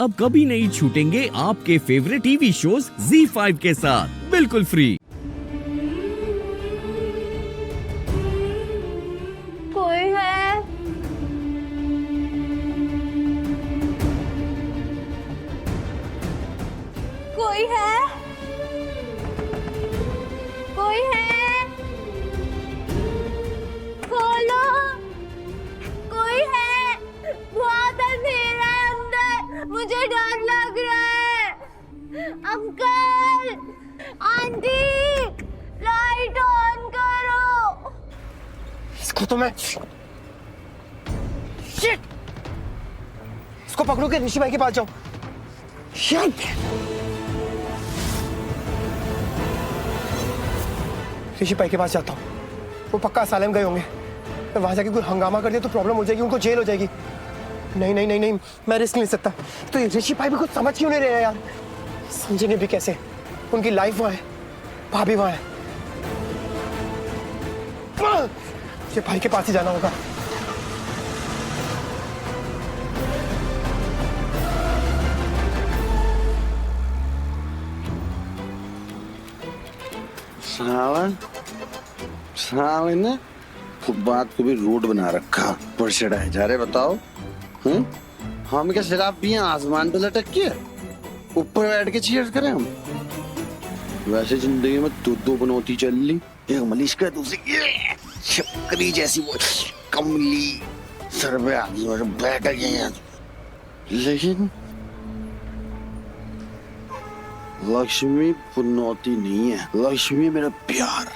अब कभी नहीं छूटेंगे आपके फेवरेट टीवी शोज ZEE5 के साथ बिल्कुल फ्री। कोई है? कोई है? कोई है? खोलो, कोई है? बहुत अंधेरा है अंदर, मुझे डर लग रहा है। अंकल, आंटी, लाइट ऑन करो। इसको तो मैं शिट! इसको पकड़ो के ऋषि भाई के पास जाओ। शिट! ऋषि भाई के पास जाता हूँ, वो पक्का असालम गए होंगे। मैं वहां जाके कोई हंगामा कर दिया तो प्रॉब्लम हो जाएगी, उनको जेल हो जाएगी। नहीं नहीं नहीं नहीं, मैं रिस्क नहीं ले सकता। तो ये ऋषि भाई भी कुछ समझ क्यों नहीं रहे हैं यार? समझेंगे भी कैसे? उनकी लाइफ वहां है, भाभी वहां है। मुझे भाई के पास ही जाना होगा। सावन ने बात को भी रूट बना रखा, पर चढ़ाए जा रहे। बताओ हम क्या शराब पिए आसमान पे लटक के, ऊपर बैठ के चीयर्स करें हम? वैसे जिंदगी में दो बनौती चल ली, एक मलिश्का दूसरी छपकरी जैसी वो कमली सर पे आदमी और बैठ गए। लेकिन लक्ष्मी पुनौती नहीं है, लक्ष्मी मेरा प्यार।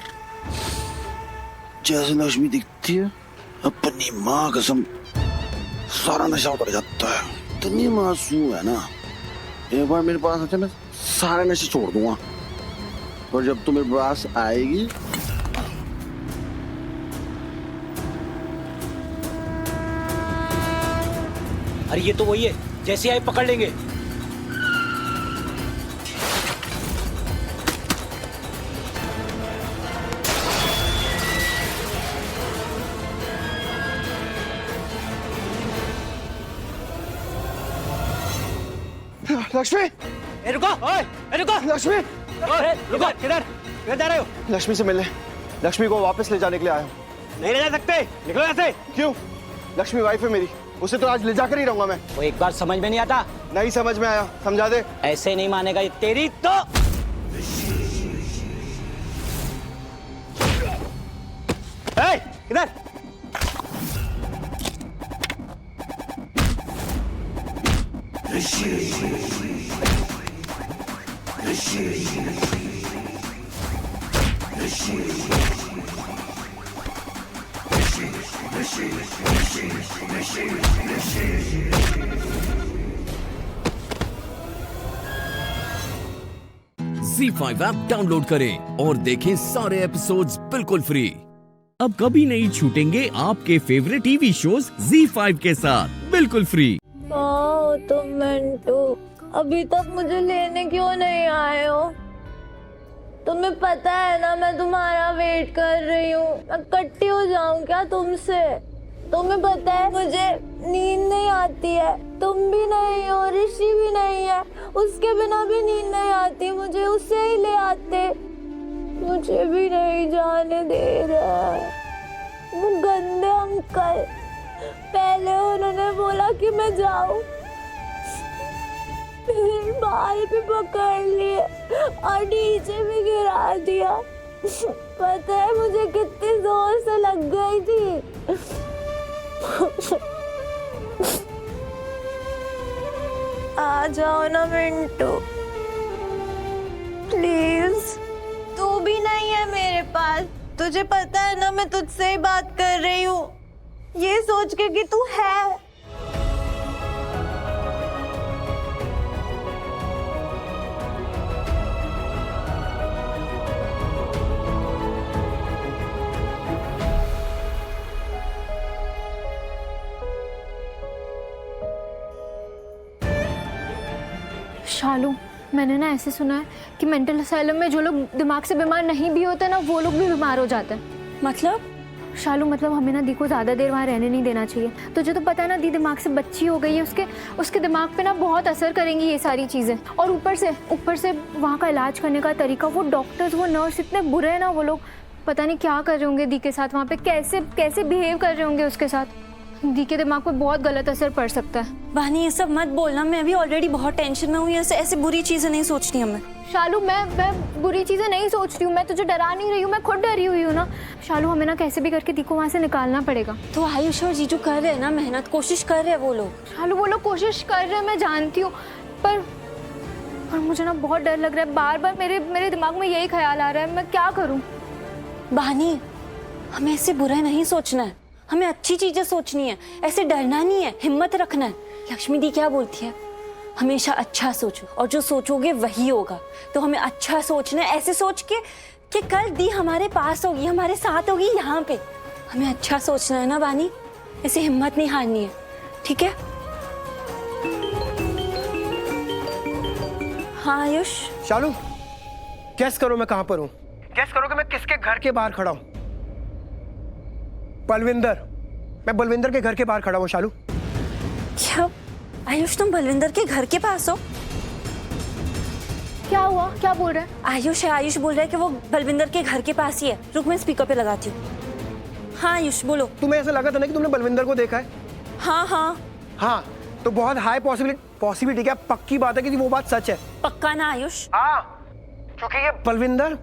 जैसे लक्ष्मी दिखती है अपनी माँ कसम सारा नशा उतर जाता है। इतनी मासूम है ना, एक बार मेरे पास आते मैं सारे नशे छोड़ दूंगा, और जब तू मेरे पास आएगी अरे ये तो वही है, जैसे आए पकड़ लेंगे। लक्ष्मी! रुको, रुको, लक्ष्मी! रुको, किधर जा रहे हो? लक्ष्मी से मिलने, लक्ष्मी को वापस ले जाने के लिए आया हूँ। नहीं ले जा सकते, निकलो यहाँ से। क्यों? लक्ष्मी वाइफ है मेरी, उसे तो आज ले जाकर ही रहूंगा मैं। वो एक बार समझ में नहीं आता? नहीं समझ में आया, समझा दे। ऐसे नहीं मानेगा ये तेरी तो। किधर? ZEE5 ऐप डाउनलोड करें और देखें सारे एपिसोड्स बिल्कुल फ्री। अब कभी नहीं छूटेंगे आपके फेवरेट टीवी शोज ZEE5 के साथ बिल्कुल फ्री। ओ तुम मिंटू, अभी तक मुझे लेने क्यों नहीं आए हो? तुम्हें पता है ना मैं तुम्हारा वेट कर रही हूँ। मैं कट्टी हो जाऊँ क्या तुमसे? तुम्हें पता है मुझे नींद नहीं आती है, तुम भी नहीं हो, ऋषि भी नहीं है, उसके बिना भी नींद नहीं आती। मुझे उससे ही ले आते, मुझे भी नहीं जाने दे रहा। वो गंदे अंकल, पहले उन्होंने बोला कि मैं जाऊं, फिर बाल भी पकड़ लिए और नीचे भी गिरा दिया। पता है मुझे कितनी जोर से लग गई थी। आ जाओ ना मिंटू, प्लीज। तू भी नहीं है मेरे पास, तुझे पता है ना मैं तुझसे ही बात कर रही हूँ, ये सोच के कि तू है। शालू, मैंने ना ऐसे सुना है कि मेंटल असाइलम में जो लोग दिमाग से बीमार नहीं भी होते ना, वो लोग भी बीमार हो जाते हैं। मतलब? शालू मतलब हमें ना दी को ज़्यादा देर वहाँ रहने नहीं देना चाहिए। तुझे तो पता है ना दी दिमाग से बच्ची हो गई है, उसके दिमाग पे ना बहुत असर करेंगी ये सारी चीज़ें। और ऊपर से वहाँ का इलाज करने का तरीका, वो डॉक्टर्स वो नर्स इतने बुरे हैं ना, वो लोग पता नहीं क्या कर रहे होंगे दी के साथ, वहाँ पे कैसे बिहेव कर रहे होंगे उसके साथ। दी के दिमाग पे बहुत गलत असर पड़ सकता है। वानी ये सब मत बोलना, मैं अभी ऑलरेडी बहुत टेंशन में हूँ। ऐसे बुरी चीज़ें नहीं सोचनी हमें। शालू मैं बुरी चीज़ें नहीं सोच रही हूँ, मैं तुझे डरा नहीं रही हूँ, मैं खुद डरी हुई हूँ ना। शालू हमें ना कैसे भी करके दी को वहाँ से निकालना पड़ेगा। तो आयुष और जीजू कर रहे हैं ना मेहनत, कोशिश कर रहे हैं वो लोग। शालू वो लोग कोशिश कर रहे हैं, मैं जानती हूँ, पर मुझे ना बहुत डर लग रहा है। बार बार मेरे दिमाग में यही ख्याल आ रहा है, मैं क्या करूँ। बहानी हमें ऐसे बुरा नहीं सोचना है, हमें अच्छी चीजें सोचनी है, ऐसे डरना नहीं है, हिम्मत रखना है। लक्ष्मी दी क्या बोलती है, हमेशा अच्छा सोचो और जो सोचोगे वही होगा। तो हमें अच्छा सोचना है, ऐसे सोच के कि कल दी हमारे पास होगी, हमारे साथ होगी यहाँ पे। हमें अच्छा सोचना है ना बानी, ऐसे हिम्मत नहीं हारनी है, ठीक है? हाँ आयुष। शालू, गैस करो मैं कहां पर हूं? गैस करो कि मैं किसके घर के बाहर खड़ा हूं? बलविंदर, मैं बलविंदर के घर के बाहर खड़ा हूं। शालू, क्या आयुष तुम बलविंदर के घर के पास हो? क्या हुआ, क्या बोल रहा है? आयुष बोल रहा है कि वो बलविंदर के घर के पास ही है। रुक मैं स्पीकर पे लगाती हूँ। हाँ आयुष बोलो। तुम्हें ऐसा लगा था ना कि तुमने बलविंदर को देखा है? हाँ, तो बहुत हाई पॉसिबिलिटी, क्या पक्की बात है कि वो बात सच है? पक्का ना आयुष? हाँ, क्योंकि ये बलविंदर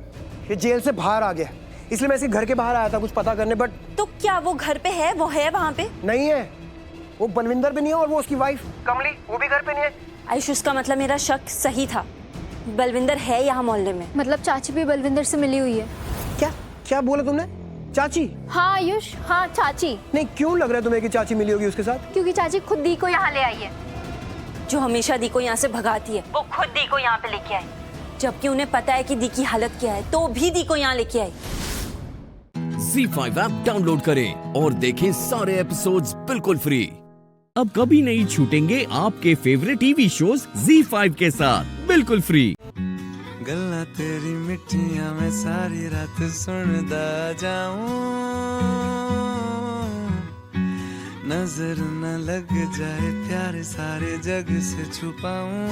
ये जेल से बाहर आ गया, इसलिए मैं इसके घर के बाहर आया था कुछ पता करने। बट तो क्या वो घर पे है, वो है वहाँ पे? नहीं है, वो बलविंदर भी नहीं है और वो उसकी वाइफ कमली वो भी घर पे नहीं है। आयुष उसका मतलब मेरा शक सही था, बलविंदर है यहाँ मोहल्ले में। मतलब चाची भी बलविंदर से मिली हुई है? क्या बोला तुमने? चाची? हाँ आयुष, हाँ चाची। नहीं, क्यों लग रहा है तुम्हें कि चाची मिली होगी उसके साथ? क्योंकि चाची खुद दी को यहाँ ले आई है। जो हमेशा दी को यहाँ से भगाती है, वो खुद दी को यहाँ पे लेके आई, जबकि उन्हें पता है कि दी की हालत क्या है, तो भी दी को यहाँ लेके आई। ZEE5 ऐप डाउनलोड करें और देखें सारे एपिसोड्स बिल्कुल फ्री। अब कभी नहीं छूटेंगे आपके फेवरेट टीवी शोज ZEE5 के साथ बिल्कुल फ्री। गल्ला तेरी मिठियां मैं सारी रात सुनदा जाऊं, नजर न लग जाए प्यार सारे जग से छुपाऊं।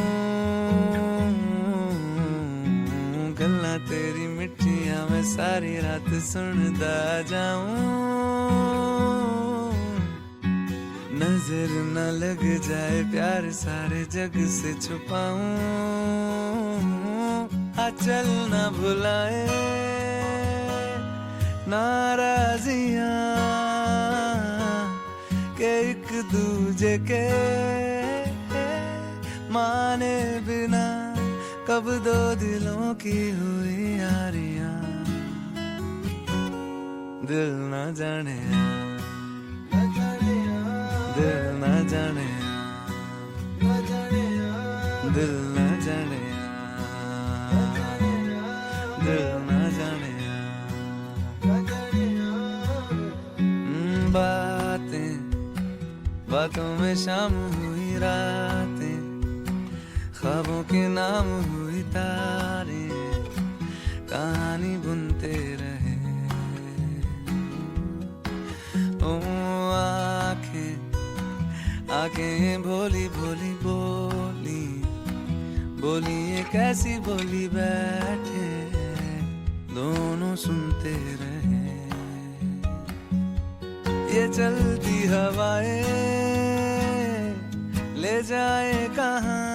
गल्ला तेरी मिठियां मैं सारी रात सुनदा जाऊं, नजर न लग जाए प्यार सारे जग से छुपाऊं। चल न भुलाए नाराजियां के एक दूजे के माने बिना, कब दो दिलों की हुई यारियां। दिल न जाने, दिल न जाने, दिल न जाने, दिल न जाने। बातों में शाम हुई रातें, ख्वाबों के नाम हुई तारें, कहानी बुनते रहे। ओ आंखें भोली भोली बोली, बोली ये कैसी बोली, बैठे दोनों सुनते रहे। ये चलती हवाएं ले जाए कहाँ,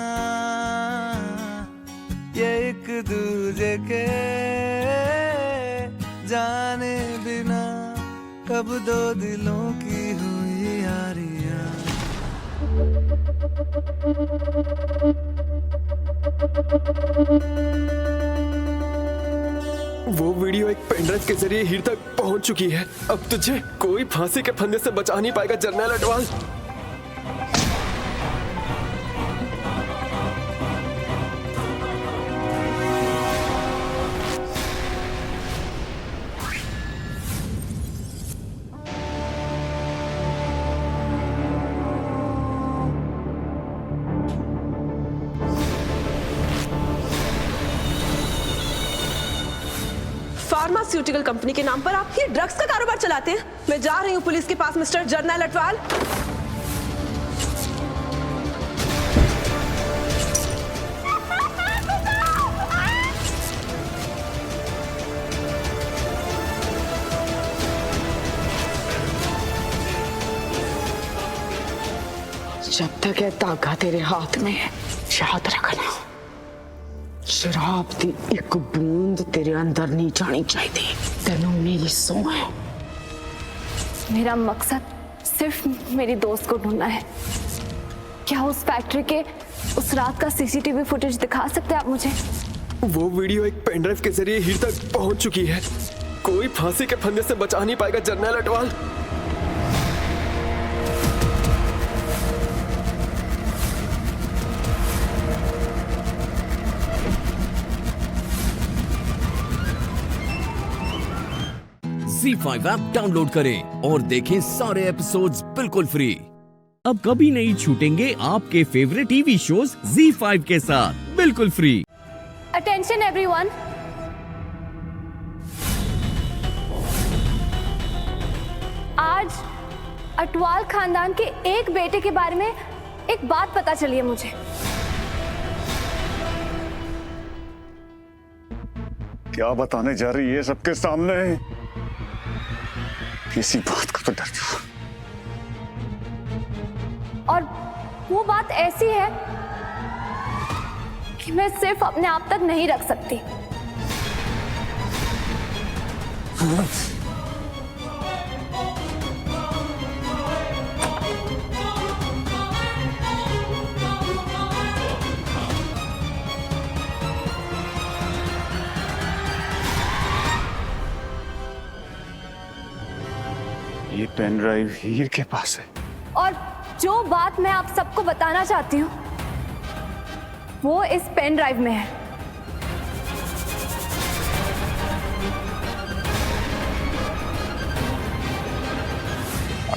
ये एक दूजे के जाने बिना, कब दो दिलों की हुई यारियां। वो वीडियो एक पेनड्राइव के जरिए हीर तक पहुंच चुकी है। अब तुझे कोई फांसी के फंदे से बचा नहीं पाएगा जनरल अडवाल। फार्मास्यूटिकल कंपनी के नाम पर आप ये ड्रग्स का कारोबार चलाते हैं। मैं जा रही हूँ पुलिस के पास मिस्टर जर्नैल अटवाल। जब तक ये धागा तेरे हाथ में है याद रखना, शराब दी एक बूंद तेरे अंदर नहीं जानी चाहिए। तेनू मेरी सौ है। मेरा मकसद सिर्फ मेरी दोस्त को ढूंढना है। क्या उस फैक्ट्री के उस रात का सीसीटीवी फुटेज दिखा सकते हैं आप मुझे? वो वीडियो एक पेनड्राइव के जरिए हीर तक पहुंच चुकी है। कोई फांसी के फंदे से बचा नहीं पाएगा Jarnail Atwal. Z5 app download करें और देखें सारे एपिसोड्स बिल्कुल फ्री। अब कभी नहीं छूटेंगे आपके फेवरेट टीवी शोज Z5 के साथ बिल्कुल फ्री। अटेंशन एवरीवन, आज अटवाल खानदान के एक बेटे के बारे में एक बात पता चली है मुझे। क्या बताने जा रही है सबके सामने? इसी बात का तो डर था। और वो बात ऐसी है कि मैं सिर्फ अपने आप तक नहीं रख सकती। ये पेन ड्राइव हीर के पास है। और जो बात मैं आप सबको बताना चाहती हूँ वो इस पेन ड्राइव में है।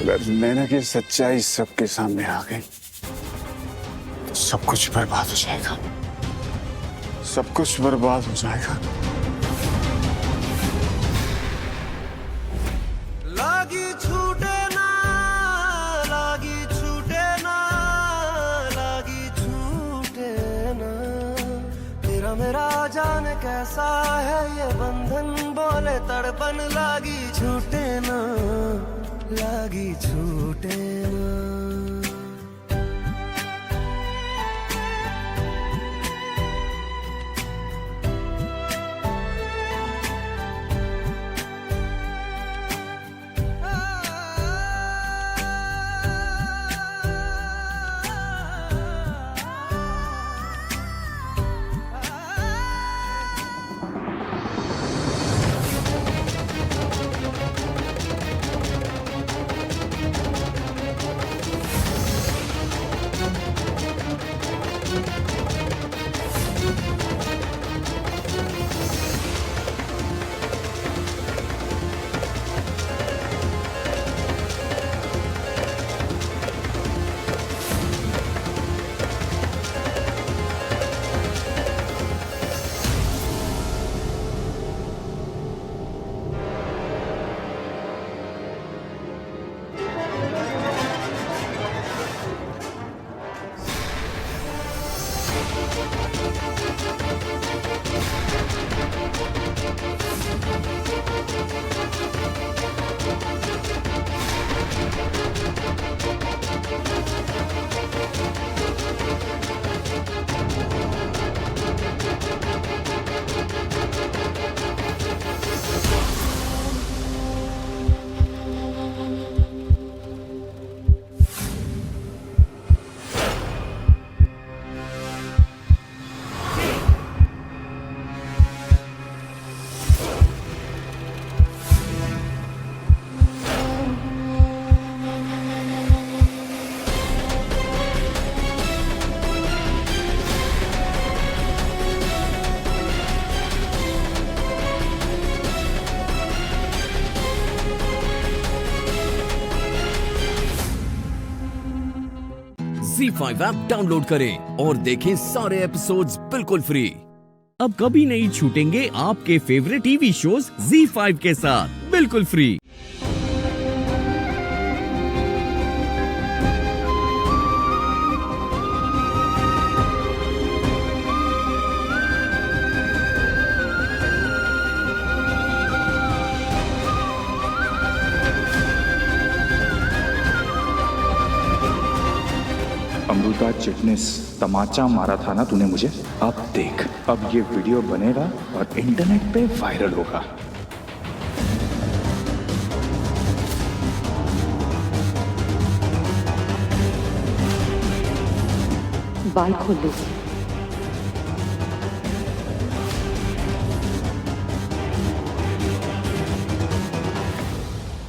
अगर मैंने की सच्चाई सबके सामने आ गई तो सब कुछ बर्बाद हो जाएगा। सब कुछ बर्बाद हो जाएगा। लागी छूटे ना, लागी छूटे ना, लागी छूटे ना, तेरा मेरा जाने कैसा है ये बंधन, बोले तड़पन लागी छूटे ना, लागी छूटे ना। Z5 ऐप डाउनलोड करें और देखें सारे एपिसोड्स बिल्कुल फ्री। अब कभी नहीं छूटेंगे आपके फेवरेट टीवी शोज ZEE5 के साथ बिल्कुल फ्री। अमृता चिटनिस, तमाचा मारा था ना तूने मुझे। अब देख, अब ये वीडियो बनेगा और इंटरनेट पे वायरल होगा। बाल खोल लो।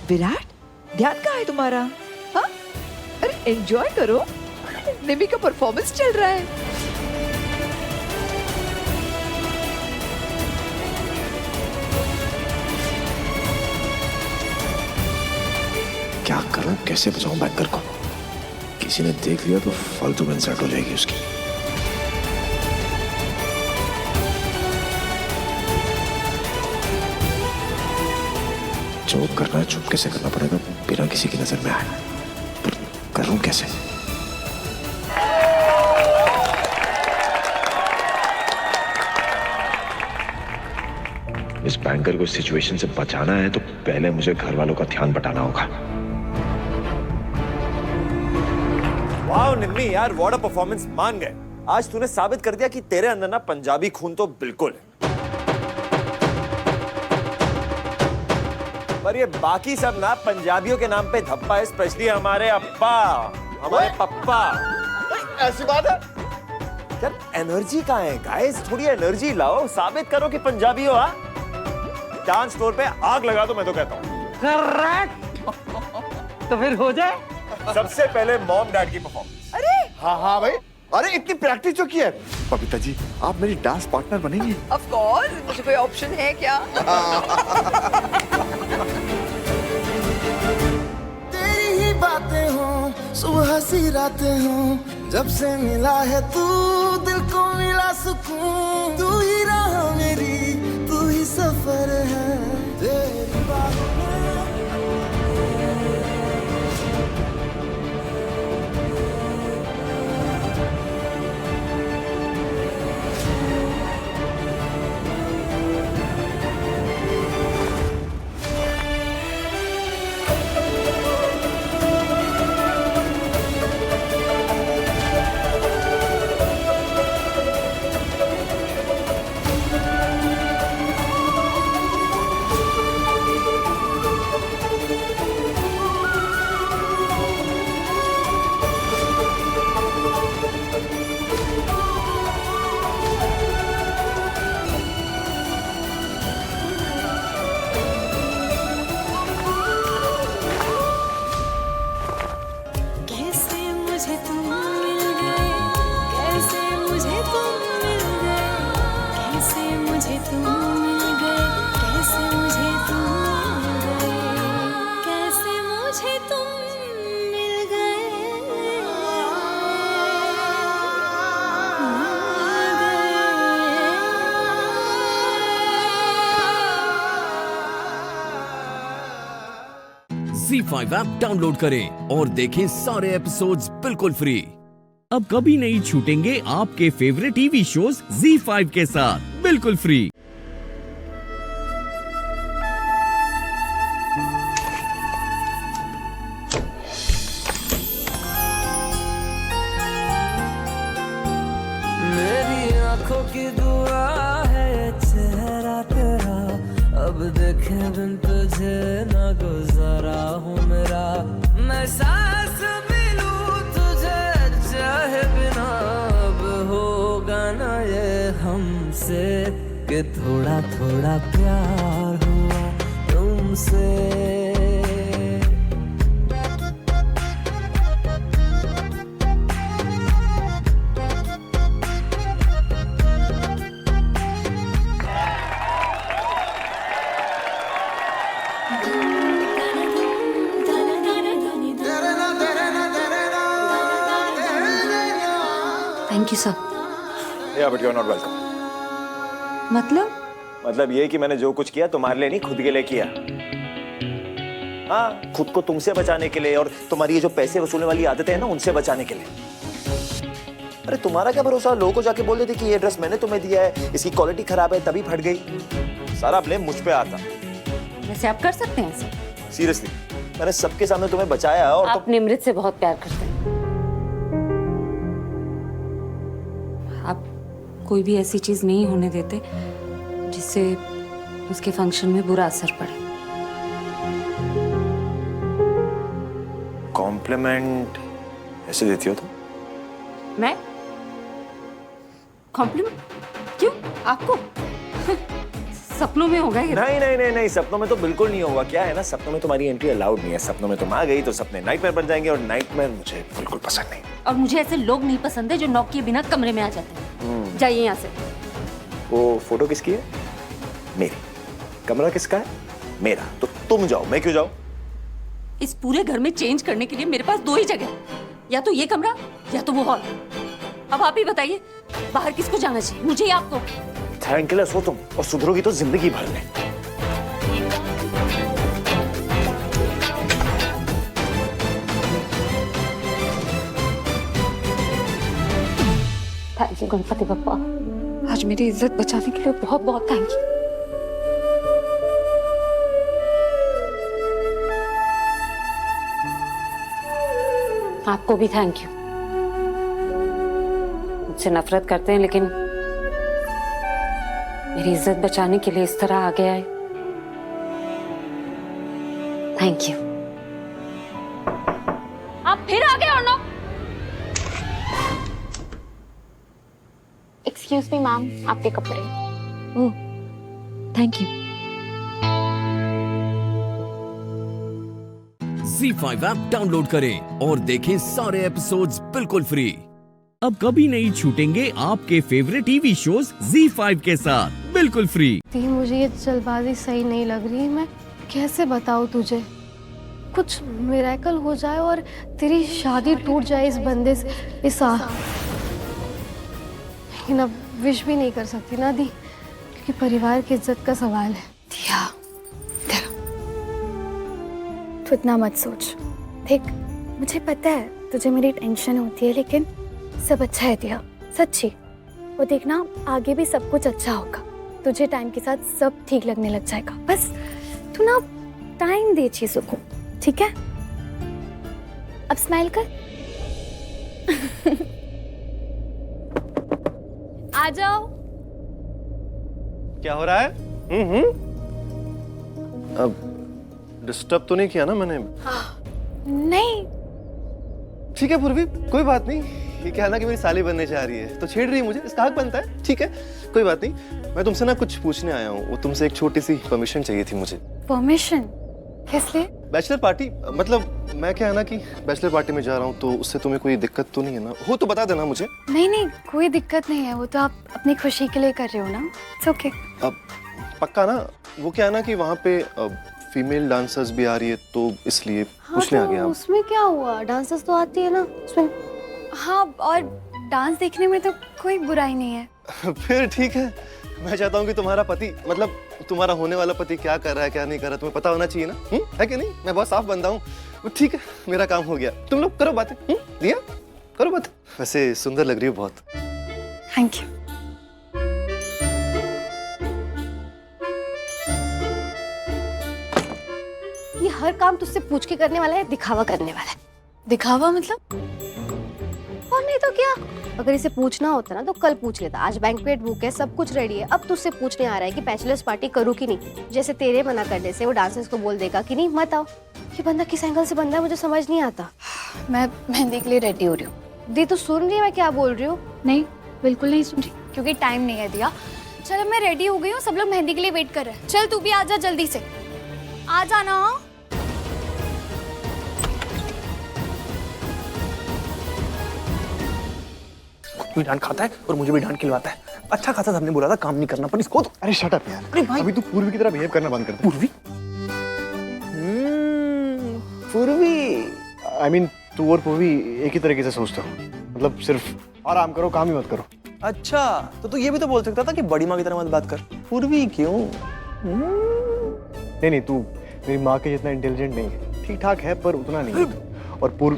विराट, ध्यान कहाँ है तुम्हारा? हाँ? अरे एंजॉय करो, निमी का परफॉर्मेंस चल रहा है। क्या करूं, कैसे बचाऊं बैंकर को? किसी ने देख लिया तो फालतू में इंसल्ट हो जाएगी उसकी। जो करना है चुपके से करना पड़ेगा, बिना किसी की नजर में आए। पर करूं कैसे? इस बैंकर को इस सिचुएशन से बचाना है तो पहले मुझे घर वालों का ध्यान बटाना होगा। वाओ निम्मी यार, व्हाट अ परफॉर्मेंस। मान गए, आज तूने साबित कर दिया कि तेरे अंदर ना पंजाबी खून तो बिल्कुल है। पर ये बाकी सब ना पंजाबियों के नाम पे धप्पा है, स्पेशली हमारे अप्पा, हमारे पप्पा। ऐसी बात है यार, एनर्जी कहाँ है गाइस? थोड़ी एनर्जी लाओ, साबित करो कि पंजाबी हो। हाँ, डांस फ्लोर पे आग लगा दो, मैं तो कहता हूँ। करेक्ट। तो फिर हो जाए। सबसे पहले मॉम डैड की परफॉर्मेंस। अरे हाँ हाँ भाई, अरे इतनी प्रैक्टिस जो की है। बबीता जी, आप मेरी डांस पार्टनर बनेंगी? ऑफ कोर्स, मुझे कोई ऑप्शन है क्या? तेरी ही बातें हो, सुबह सी रातें हो, जब से मिला है तू, दिल को मिला सुकून। तू ही राह मेरी, तू ही सफर है तेरी बातों में। ZEE5 ऐप डाउनलोड करें और देखें सारे एपिसोड्स बिल्कुल फ्री। अब कभी नहीं छूटेंगे आपके फेवरेट टीवी शोज ZEE5 के साथ बिल्कुल फ्री। मेरी आंखों की दुआ है चेहरा तेरा, अब देखे बिन तुझे ना गुजारा हूँ मेरा। मैं सांस भी लूं तुझे चाहे बिना, अब होगा ना ये हमसे कि थोड़ा थोड़ा प्यार हुआ तुमसे। Thank you sir. Yeah, but you're not welcome. मतलब ये कि मैंने जो कुछ किया तुम्हारे लिए नहीं, खुद के लिए किया। हाँ, खुद को तुमसे बचाने के लिए और तुम्हारी ये जो पैसे वसूलने वाली आदतें हैं ना, उनसे बचाने के लिए। अरे तुम्हारा क्या भरोसा, लोगों को जाके बोल देते कि ये ड्रेस मैंने तुम्हें दिया है, इसकी क्वालिटी खराब है तभी फट गई। सारा ब्लेम मुझ पे आता। वैसे आप कर सकते हैं ऐसा? सीरियसली, मैंने सबके सामने तुम्हें बचाया और आप निमृत से बहुत प्यार करते हैं। आप कोई भी ऐसी चीज नहीं होने देते जिससे उसके फंक्शन में बुरा असर पड़े। कॉम्प्लीमेंट ऐसे देती हो तुम? मैं कॉम्प्लीमेंट? क्यों आपको? सपनों में होगा ये? नहीं, सपनों में तो बिल्कुल नहीं होगा। क्या है ना, सपनों में तुम्हारी एंट्री अलाउड नहीं है। सपनों में तुम आ गई तो सपने नाइटमेयर बन जाएंगे और नाइटमेयर मुझे बिल्कुल पसंद नहीं। और मुझे ऐसे लोग नहीं पसंद है जो नॉक किए बिना कमरे में आ जाते हैं। जाइए यहाँ से। वो फोटो किसकी है? मेरी। कमरा किसका है? मेरा। तो तुम जाओ, मैं क्यों जाऊं? इस पूरे घर में चेंज करने के लिए मेरे पास दो ही जगह है, या तो ये कमरा या तो वो हॉल। अब आप ही बताइए, बाहर किसको जाना चाहिए, मुझे या आपको? थैंकलेस हो तुम, और सुधरोगी तो जिंदगी भर में। थैंक यू गणपति बप्पा, आज मेरी इज्जत बचाने के लिए बहुत बहुत थैंक यू। आपको भी थैंक यू। मुझसे नफरत करते हैं लेकिन मेरी इज्जत बचाने के लिए इस तरह आगे आए। Thank you. आप फिर आगे और नो। एक्सक्यूज मी मैम, आपके कपड़े। Oh, thank you. Z5 app download करें और देखें सारे एपिसोड्स बिल्कुल फ्री। अब कभी नहीं छूटेंगे आपके फेवरेट टीवी शोज Z5 के साथ बिल्कुल फ्री। मुझे ये जल्दबाजी सही नहीं लग रही। मैं कैसे बताऊँ तुझे, कुछ मिरेकल हो जाए और तेरी शादी टूट जाए इस बंदे से। लेकिन अब विश भी नहीं कर सकती ना दी, क्योंकि परिवार की इज्जत का सवाल है। दिया, तू इतना मत सोच। देख, मुझे पता है तुझे मेरी टेंशन होती है, लेकिन सब अच्छा है दिया, सच्ची। वो देखना, आगे भी सब कुछ अच्छा होगा। तुझे टाइम के साथ सब ठीक लगने लग जाएगा। बस तू ना टाइम दे चीजों को, ठीक है? अब स्माइल कर। आ जाओ। क्या हो रहा है? अब डिस्टर्ब तो नहीं किया ना मैंने? नहीं। ठीक है पूर्वी, कोई बात नहीं। ये क्या है ना कि मेरी साली बनने जा रही है तो छेड़ रही है मुझे, इसका हक बनता है। ठीक है, कोई बात नहीं। मैं तुमसे ना कुछ पूछने आया हूँ। वो तुमसे एक छोटी सी परमिशन चाहिए थी मुझे। परमिशन? किस लिए? बैचलर पार्टी, मतलब मैं क्या है ना कि बैचलर पार्टी में जा रहा हूँ, तो उससे तुम्हें कोई दिक्कत तो नहीं है ना? हो तो बता देना मुझे। नहीं, कोई दिक्कत नहीं है। वो तो आप अपनी खुशी के लिए कर रहे हो ना। It's okay. अब पक्का ना? वो क्या है ना कि वहाँ पे फीमेल डांसर्स भी आ रही है, तो इसलिए पूछने आ गया। उसमें क्या हुआ, डांसर्स तो आती है ना उसमें। हाँ, और डांस देखने में तो कोई बुराई नहीं है। फिर ठीक है। मैं चाहता हूँ कि तुम्हारा पति, मतलब तुम्हारा होने वाला पति क्या कर रहा है क्या नहीं कर रहा है, तुम्हें पता होना चाहिए ना, है कि नहीं? मैं बहुत साफ बंदा हूँ। ठीक है, मेरा काम हो गया। तुम लोग करो बातें। दिया, करो बातें। वैसे सुंदर लग रही हो बहुत। Thank you. ये हर काम तुझसे पूछ के करने वाला है, दिखावा करने वाला है। दिखावा मतलब? और नहीं तो क्या, अगर इसे पूछना होता ना तो कल पूछ लेता। आज बैंक्वेट बुक है, सब कुछ रेडी है। अब तुझसे पूछने आ रहा है कि बैचलर्स पार्टी करूँ कि नहीं। जैसे तेरे मना करने से वो डांसर्स को बोल देगा कि नहीं मत आओ। ये बंदा किस एंगल से बंदा है मुझे समझ नहीं आता। मैं मेहंदी के लिए रेडी हो रही हूँ। दी, तो सुन रही है मैं क्या बोल रही हूँ? नहीं, बिल्कुल नहीं सुन रही, क्योंकि टाइम नहीं है दिया। चल, मैं रेडी हो गई हूँ, सब लोग मेहंदी के लिए वेट कर रहे हैं। चल तू भी आजा, जल्दी से आ जाना। भी डांट खाता है और मुझे भी डांट खिलवाता है। अच्छा खासा सबने बोला था काम नहीं करना, पर इसको तो। अरे शट अप यार। अरे भाई, अभी तू पूर्वी की तरह बिहेव करना बंद कर दे। पूर्वी? पूर्वी, I mean, तू और पूर्वी एक ही तरीके से सोचते हो। मतलब सिर्फ आराम करो, काम ही मत करो। अच्छा, तो तू ये भी तो बोल सकता था कि बड़ी माँ की तरह मत बात कर। पूर्वी क्यों? नहीं नहीं, तू मेरी माँ के जितना इंटेलिजेंट नहीं है। ठीक ठाक है पर उतना नहीं है। और पूर्व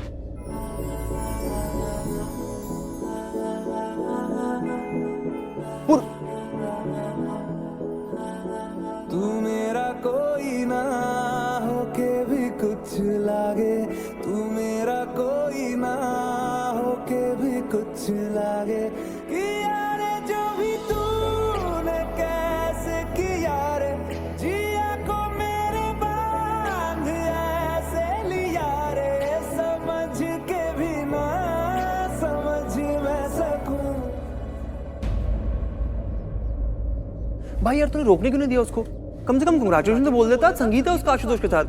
तू मेरा कोई ना होके भी कुछ लागे, तू मेरा कोई ना होके भी कुछ लागे कि यार जो भी तूने कैसे किया रे, जिया को मेरे बांध ऐसे लिया रे, समझ के भी ना समझ मैं सकूं। भाई यार तूने रोकने क्यों नहीं दिया उसको? कम से कम कंग्रेचुलेशन तो बोल देता। संगीत है उसका आशुतोष के साथ।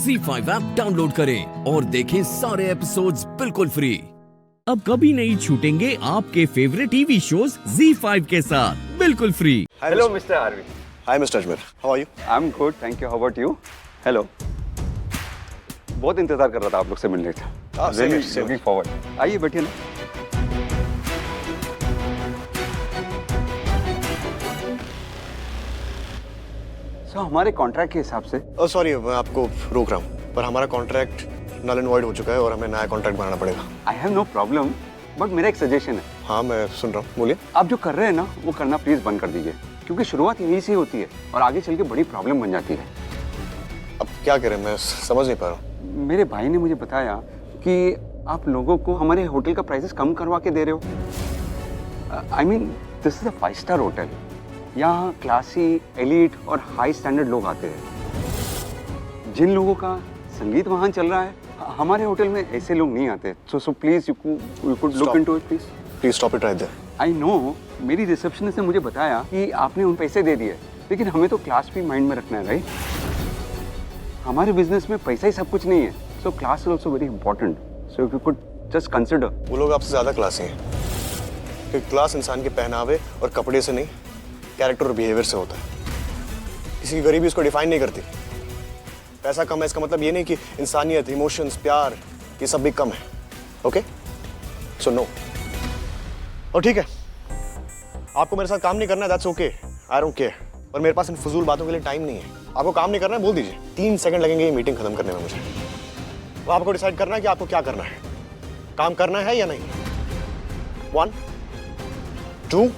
Z5 ऐप डाउनलोड करें और देखें सारे एपिसोड्स बिल्कुल फ्री। अब कभी नहीं छूटेंगे आपके फेवरेट टीवी शोज Z5 के साथ बिल्कुल फ्री। Hello mister Aarvi. Hi mister Ajmer, how are you? I am good, thank you. How about you? Hello. बहुत इंतजार कर रहा था आप लोग से मिलने का। Looking forward. आइए बैठिए ना। हमारे कॉन्ट्रैक्ट के हिसाब से सॉरी मैं आपको रोक रहा हूँ, पर हमारा कॉन्ट्रैक्ट नल एंड वॉइड हो चुका है और हमें नया कॉन्ट्रैक्ट बनाना पड़ेगा। I have no problem, but मेरा एक सजेशन है। हाँ मैं सुन रहा हूँ, बोलिए। आप जो कर रहे हैं ना वो करना प्लीज बंद कर दीजिए, क्योंकि शुरुआत यहीं से होती है और आगे चल के बड़ी प्रॉब्लम बन जाती है। अब क्या करें, मैं समझ नहीं पा रहा हूँ। मेरे भाई ने मुझे बताया कि आप लोगों को हमारे होटल का प्राइसेस कम करवा के दे रहे हो। I mean this is a 5 star hotel. यहाँ क्लासी, एलीट और हाई स्टैंडर्ड लोग आते हैं। जिन लोगों का संगीत वहाँ चल रहा है, हमारे होटल में ऐसे लोग नहीं आते। So please you could look into it please. Please stop it right there. I know, मेरी रिसेप्शनिस्ट ने मुझे बताया कि आपने उन पैसे दे दिए, लेकिन हमें तो क्लास भी माइंड में रखना है राइट। हमारे बिजनेस में पैसा ही सब कुछ नहीं है। So class is also very important. So if you could just consider. वो लोग आपसे ज्यादा क्लासी हैं, क्योंकि क्लास इंसान के पहनावे और कपड़े से नहीं, कैरेक्टर और बिहेवियर से होता है। किसी की गरीबी उसको डिफाइन नहीं करती। पैसा कम है इसका मतलब ये नहीं कि इंसानियत, इमोशंस, प्यार ये सब भी कम है। Okay, so no. और ठीक है, आपको मेरे साथ काम नहीं करना है, that's okay, I don't care. पर मेरे पास इन फजूल बातों के लिए टाइम नहीं है। आपको काम नहीं करना है बोल दीजिए, 3 सेकंड लगेंगे ये मीटिंग खत्म करने में मुझे। वो आपको डिसाइड करना है कि आपको क्या करना है, काम करना है या नहीं। 1 2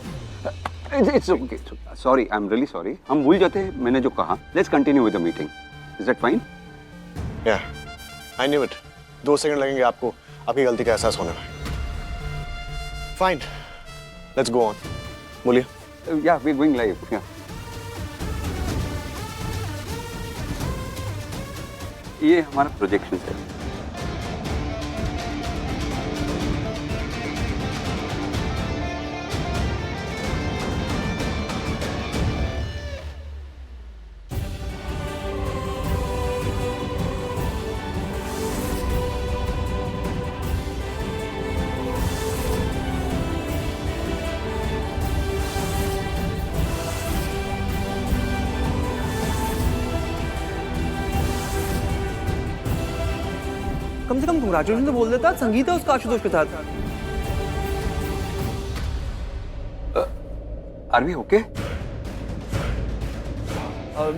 it's okay, sorry, I am really sorry. हम भूल जाते हैं मैंने जो कहा। Let's continue with the meeting. Is that fine? या, आई न्यू इट। 2 सेकंड लगेंगे आपको आपकी गलती का एहसास होने में। Fine, let's go on. बोलिए। या, वी आर गोइंग लाइव। या, ये हमारा प्रोजेक्शन है। कम से कम कंग्रेचुलेशन तो बोल देता। संगीत है उसका आशुतोष के साथ। Are we okay?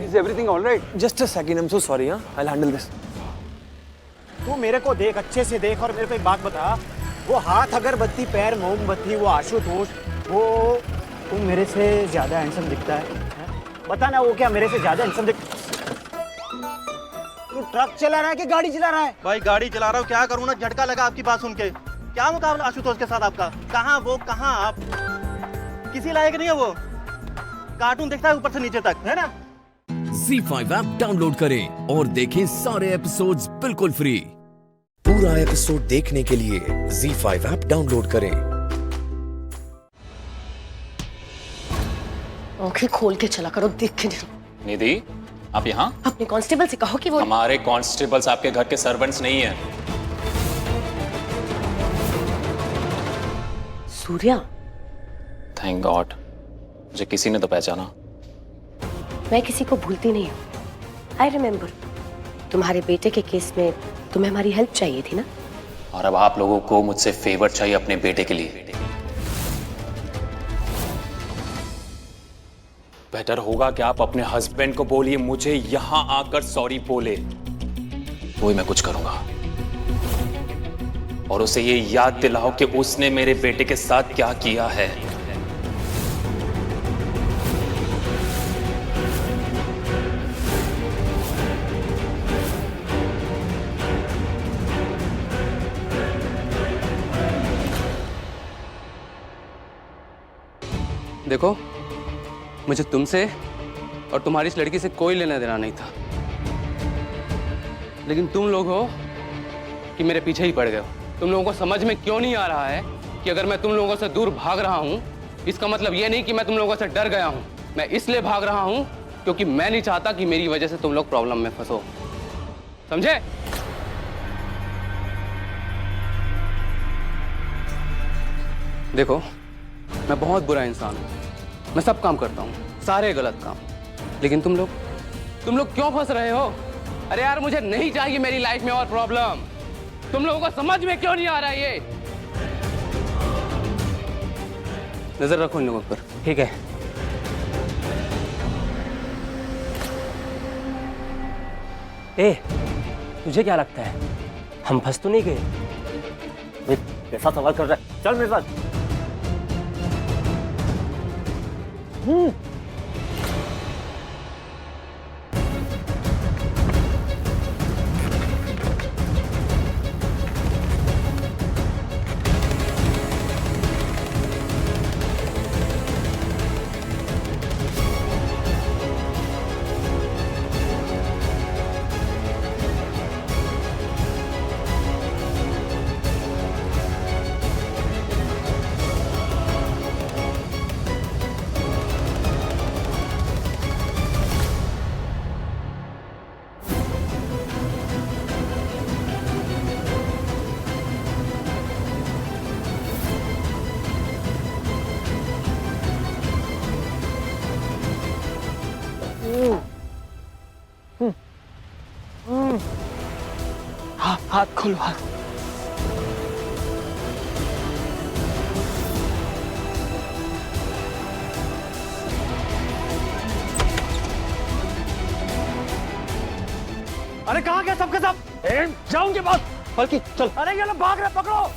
Is everything alright? Just a second, I am so sorry. I will handle this. तू मेरे को देख, अच्छे से देख, और मेरे को एक बात बता। वो हाथ अगरबत्ती, पैर मोमबत्ती, वो आशुतोष, वो तू मेरे से ज्यादा हैंडसम दिखता है? बता ना, वो क्या मेरे से ज्यादा हैंडसम दिख? तू ट्रक चला रहा है कि गाड़ी चला रहा है? भाई गाड़ी चला रहा हूँ, क्या करूँ ना, झटका लगा आपकी बात सुन के। क्या मुकाबला आशुतोष के साथ आपका? कहाँ वो, कहाँ आप? किसी लायक नहीं है वो। कार्टून देखता है ऊपर से नीचे तक, है ना? Z5 ऐप डाउनलोड करें और देखें सारे एपिसोड्स बिल्कुल फ्री। पूरा एपिसोड देखने के लिए Z5 ऐप डाउनलोड करें। आंखें खोल के चला करो, देख के नहीं। निधि, आप यहाँ? अपने कांस्टेबल से कहो कि वो। हमारे कांस्टेबल्स आपके घर के सर्वेंट्स नहीं हैं। सूर्या, थैंक गॉड, मुझे किसी ने तो पहचाना। मैं किसी को भूलती नहीं हूँ, आई रिमेम्बर, तुम्हारे बेटे के केस में तुम्हें हमारी हेल्प चाहिए थी ना? और अब आप लोगों को मुझसे फेवर चाहिए अपने बेटे के लिए। बेटर होगा कि आप अपने हस्बैंड को बोलिए मुझे यहां आकर सॉरी बोले, वो ही मैं कुछ करूंगा। और उसे ये याद दिलाओ कि उसने मेरे बेटे के साथ क्या किया है। देखो, मुझे तुमसे और तुम्हारी इस लड़की से कोई लेना देना नहीं था, लेकिन तुम लोग हो कि मेरे पीछे ही पड़ गए हो। तुम लोगों को समझ में क्यों नहीं आ रहा है कि अगर मैं तुम लोगों से दूर भाग रहा हूं, इसका मतलब ये नहीं कि मैं तुम लोगों से डर गया हूं। मैं इसलिए भाग रहा हूं क्योंकि मैं नहीं चाहता कि मेरी वजह से तुम लोग प्रॉब्लम में फंसो, समझे? देखो, मैं बहुत बुरा इंसान हूं, मैं सब काम करता हूं, सारे गलत काम, लेकिन तुम लोग क्यों फंस रहे हो? अरे यार, मुझे नहीं चाहिए मेरी लाइफ में और प्रॉब्लम। तुम लोगों को समझ में क्यों नहीं आ रहा है ये? नजर रखो इन लोगों पर, ठीक है? ए, तुझे क्या लगता है हम फंस तो नहीं गए? कैसा सवाल कर रहा है? चल मेरे साथ। हाथ खोलो, हाथ। अरे कहाँ गए सबके सब? जाऊंगे बस। बल्कि चल। अरे ये लोग भाग रहे, पकड़ो।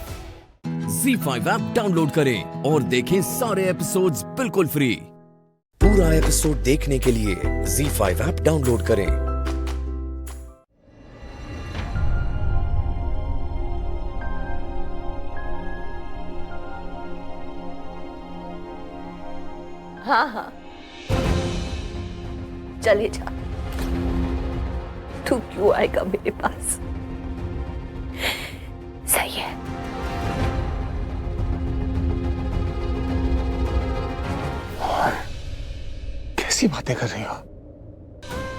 ZEE5 ऐप डाउनलोड करें और देखें सारे एपिसोड्स बिल्कुल फ्री। पूरा एपिसोड देखने के लिए ZEE5 ऐप डाउनलोड करें। हाँ हाँ, चलिए जा। तू क्यों आएगा मेरे पास? सही है। कैसी बातें कर रही हो?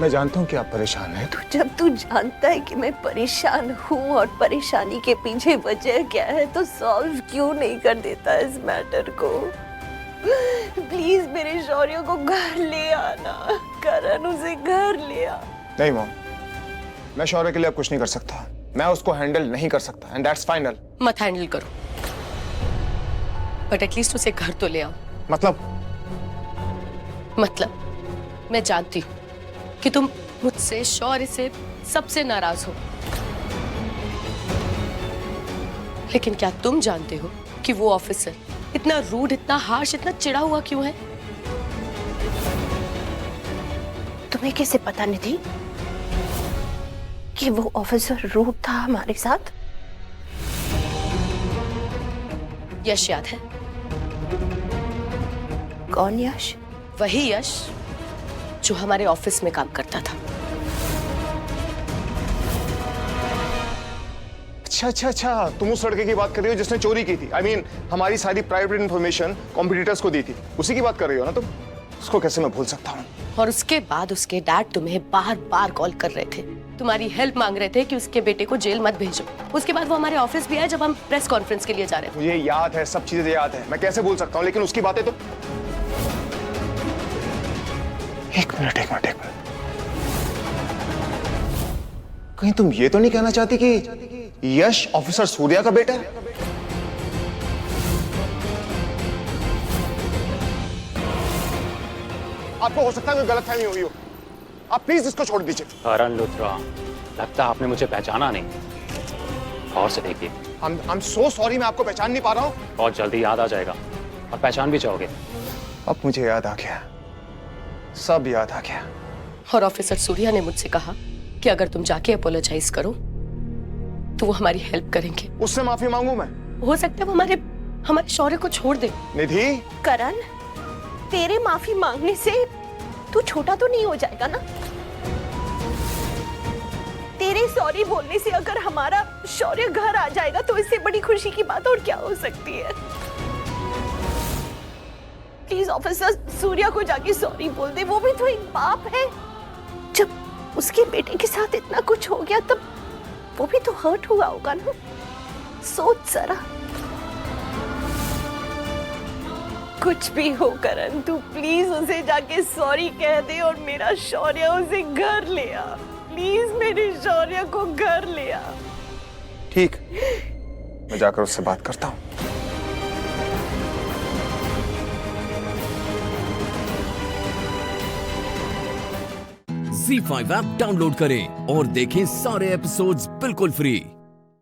मैं जानता हूं कि आप परेशान हैं। जब तू जानता है कि मैं परेशान हूँ और परेशानी के पीछे वजह क्या है, तो सॉल्व क्यों नहीं कर देता इस मैटर को? प्लीज मेरे शौर्य को घर ले आना। करण, उसे घर ले आ। नहीं मॉम, मैं शौर्य के लिए अब कुछ नहीं कर सकता। मैं उसको हैंडल नहीं कर सकता, एंड दैट्स फाइनल। मत हैंडल करो, बट एटलीस्ट उसे घर तो ले आओ। मतलब मैं जानती हूँ कि तुम मुझसे, शौर्य से, सबसे नाराज हो, लेकिन क्या तुम जानते हो कि वो ऑफिसर इतना रूड, इतना हार्श, इतना चिढ़ा हुआ क्यों है? तुम्हें कैसे पता नहीं थी कि वो ऑफिसर रूड था हमारे साथ? यश याद है? कौन यश? वही यश जो हमारे ऑफिस में काम करता था। अच्छा, तुम उस लड़के की बात कर रही हो जिसने चोरी की थी। I mean, हमारी सारी प्राइवेट इंफॉर्मेशन कॉम्पिटिटर्स को दी थी, उसी की बात कर रही हो ना तुम? उसको कैसे मैं भूल सकता हूँ? और उसके बाद उसके डैड तुम्हें बार बार कॉल कर रहे थे, तुम्हारी हेल्प मांग रहे थे कि उसके बेटे को जेल मत भेजो। उसके बाद वो हमारे ऑफिस भी आए जब हम प्रेस कॉन्फ्रेंस के लिए जा रहे थे। मुझे याद है, सब चीजें याद है, मैं कैसे भूल सकता हूँ? लेकिन उसकी बातें तो... एक मिनट। कहीं तुम ये तो नहीं कहना चाहती कि यश ऑफिसर सूर्या का बेटा है? आपको हो सकता है कोई गलतफहमी हुई हो, आप प्लीज इसको छोड़ दीजिए। करण लुथरा, लगता है आपने मुझे पहचाना नहीं। और से देखिए। I'm so sorry, मैं आपको पहचान नहीं पा रहा हूँ। बहुत जल्दी याद आ जाएगा और पहचान भी जाओगे। अब मुझे याद आ गया, सब याद आ गया। और ऑफिसर सूर्या ने मुझसे कहा कि अगर तुम जाके अपोलोजाइज करो तो वो हमारी हेल्प करेंगे। उससे माफी मांगू मैं? हो सकता है वो हमारे शौर्य को छोड़ दे। निधि, करण, तेरे माफी मांगने से तू छोटा तो नहीं हो जाएगा ना? तेरे सॉरी बोलने से अगर हमारा शौर्य घर आ जाएगा तो इससे बड़ी खुशी की बात और क्या हो सकती है? प्लीज ऑफिसर सूर्या को जाके सॉरी बोल दे, वो भी तो एक बाप है। जब उसके बेटे के साथ इतना कुछ हो गया तब वो भी तो हर्ट हुआ होगा ना? सोच जरा। कुछ भी हो करण, तू प्लीज उसे जाके सॉरी कह दे और मेरा शौर्य उसे घर ले आ। प्लीज मेरे शौर्य को घर ले आ। ठीक, मैं जाकर उससे बात करता हूँ। ZEE5 ऐप डाउनलोड करें और देखें सारे एपिसोड्स बिल्कुल फ्री।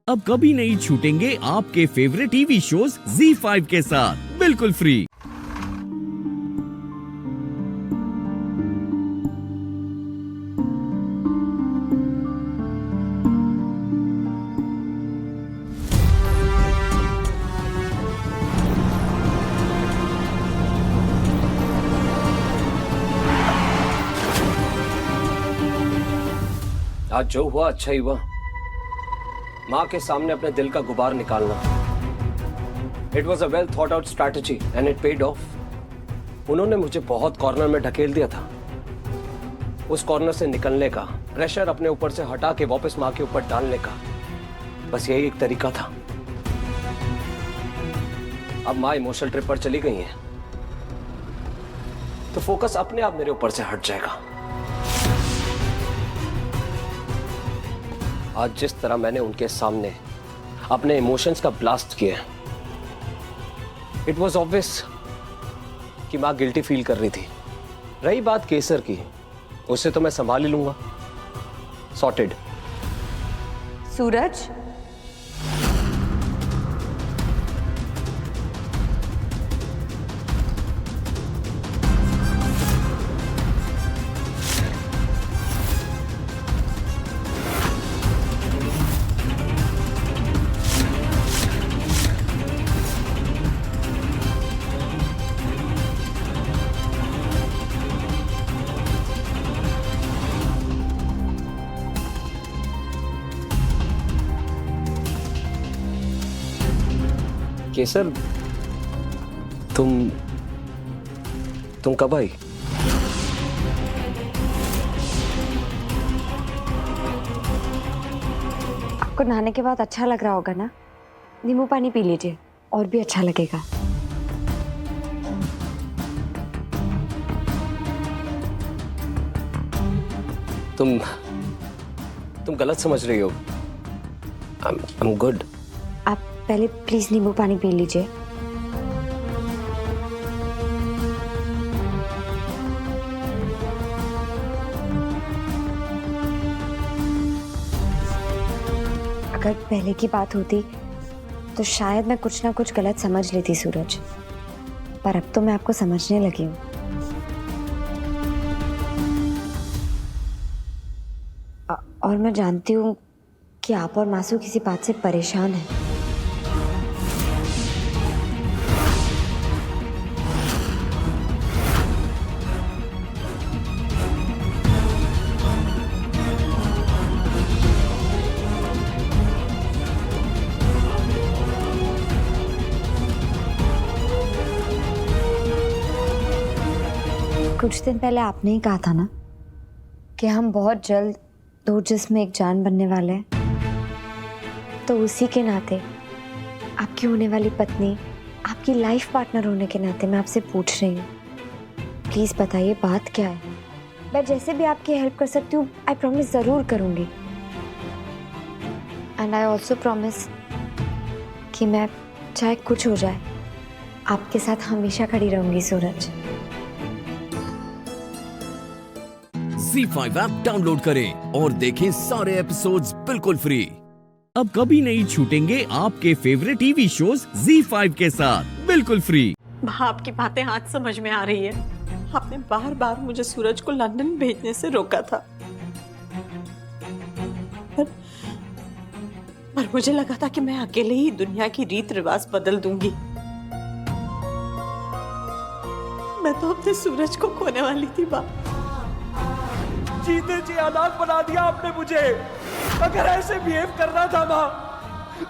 अब कभी नहीं छूटेंगे आपके फेवरेट टीवी शोज ZEE5 के साथ बिल्कुल फ्री। आज जो हुआ अच्छा ही हुआ। माँ के सामने अपने दिल का गुबार निकालना। It was a well thought out strategy and it paid of. उन्होंने मुझे बहुत कॉर्नर में ढकेल दिया था। उस कॉर्नर से निकलने का, प्रेशर अपने ऊपर से हटा के वापस माँ के ऊपर डालने का, बस यही एक तरीका था। अब माँ इमोशनल ट्रिप पर चली गई हैं, तो फोकस अपने आप मेरे ऊपर से हट जाएगा। आज जिस तरह मैंने उनके सामने अपने इमोशंस का ब्लास्ट किया, इट वॉज ऑब्वियस कि माँ गिल्टी फील कर रही थी। रही बात केसर की, उसे तो मैं संभाल ही लूंगा। सॉर्टेड। सूरज, केसर, तुम कब आई? आपको नहाने के बाद अच्छा लग रहा होगा ना? नींबू पानी पी लीजिए और भी अच्छा लगेगा। तुम गलत समझ रही हो। I'm good। आप पहले प्लीज नींबू पानी पी लीजिए। अगर पहले की बात होती तो शायद मैं कुछ ना कुछ गलत समझ लेती सूरज, पर अब तो मैं आपको समझने लगी हूँ। और मैं जानती हूँ कि आप और मासू किसी बात से परेशान हैं। कुछ दिन पहले आपने ही कहा था ना कि हम बहुत जल्द दो जिस्म में एक जान बनने वाले हैं, तो उसी के नाते आपकी होने वाली पत्नी, आपकी लाइफ पार्टनर होने के नाते मैं आपसे पूछ रही हूँ, प्लीज बताइए बात क्या है। मैं जैसे भी आपकी हेल्प कर सकती हूँ आई प्रॉमिस जरूर करूँगी। एंड आई ऑल्सो प्रॉमिस कि मैं चाहे कुछ हो जाए आपके साथ हमेशा खड़ी रहूंगी सूरज। Z5 ऐप डाउनलोड करें और देखें सारे एपिसोड्स बिल्कुल फ्री। अब कभी नहीं छूटेंगे आपके फेवरेट टीवी शोज Z5 के साथ बिल्कुल फ्री। आपकी बातें आज समझ में आ रही है। आपने बार बार मुझे सूरज को लंदन भेजने से रोका था, पर मुझे लगा था कि मैं अकेले ही दुनिया की रीत रिवाज बदल दूंगी। मैं तो अपने सूरज को खोने वाली थी बा। जीते जी अनाथ बना दिया आपने मुझे। अगर ऐसे बिहेव करना था माँ,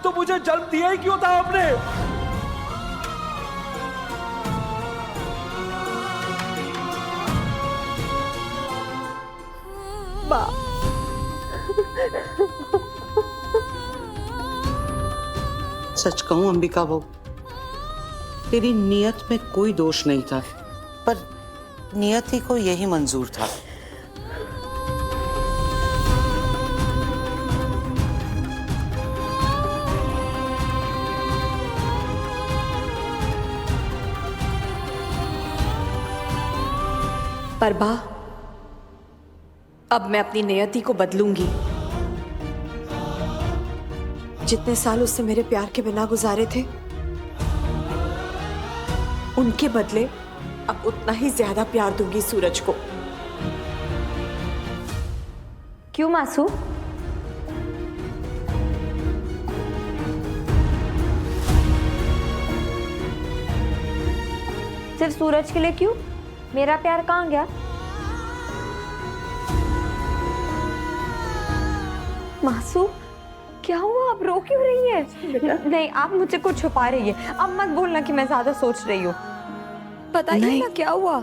तो मुझे जन्म दिया ही क्यों था आपने? माँ, सच कहूं अंबिका बहू, तेरी नियत में कोई दोष नहीं था, पर नियति को यही मंजूर था। पर बा, अब मैं अपनी नियति को बदलूंगी। जितने साल उससे मेरे प्यार के बिना गुजारे थे, उनके बदले अब उतना ही ज्यादा प्यार दूंगी सूरज को। क्यों मासू? सिर्फ सूरज के लिए क्यों? मेरा प्यार कहाँ गया? मासू क्या हुआ? आप रो क्यों रही है? नहीं, आप मुझसे कुछ छुपा रही है। अब मत बोलना कि मैं ज्यादा सोच रही हूँ। बताइए ना क्या हुआ?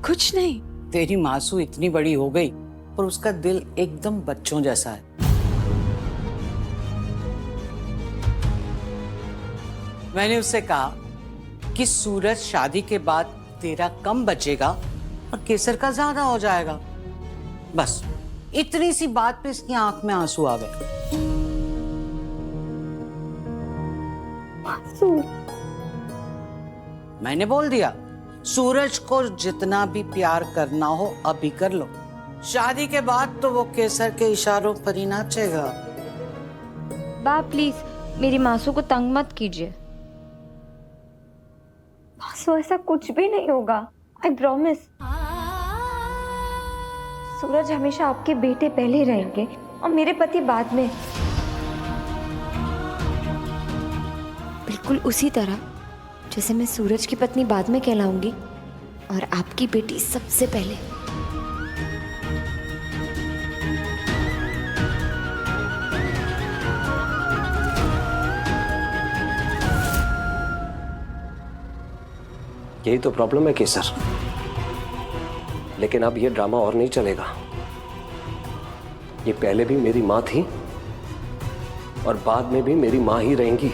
कुछ नहीं। तेरी मासू इतनी बड़ी हो गई और उसका दिल एकदम बच्चों जैसा है। मैंने उससे कहा कि सूरज शादी के बाद तेरा कम बचेगा और केसर का ज्यादा हो जाएगा। बस इतनी सी बात पे इसकी आंख में आंसू आ गए। मैंने बोल दिया, सूरज को जितना भी प्यार करना हो अभी कर लो, शादी के बाद तो वो केसर के इशारों पर ही नाचेगा। बा प्लीज मेरी मासू को तंग मत कीजिए। मासू ऐसा कुछ भी नहीं होगा, आई प्रॉमिस। सूरज हमेशा आपके बेटे पहले रहेंगे और मेरे पति बाद में। बिल्कुल उसी तरह जैसे मैं सूरज की पत्नी बाद में कहलाऊंगी और आपकी बेटी सबसे पहले। यही तो प्रॉब्लम है केसर। लेकिन अब ये ड्रामा और नहीं चलेगा। ये पहले भी मेरी माँ थी और बाद में भी मेरी माँ ही रहेंगी।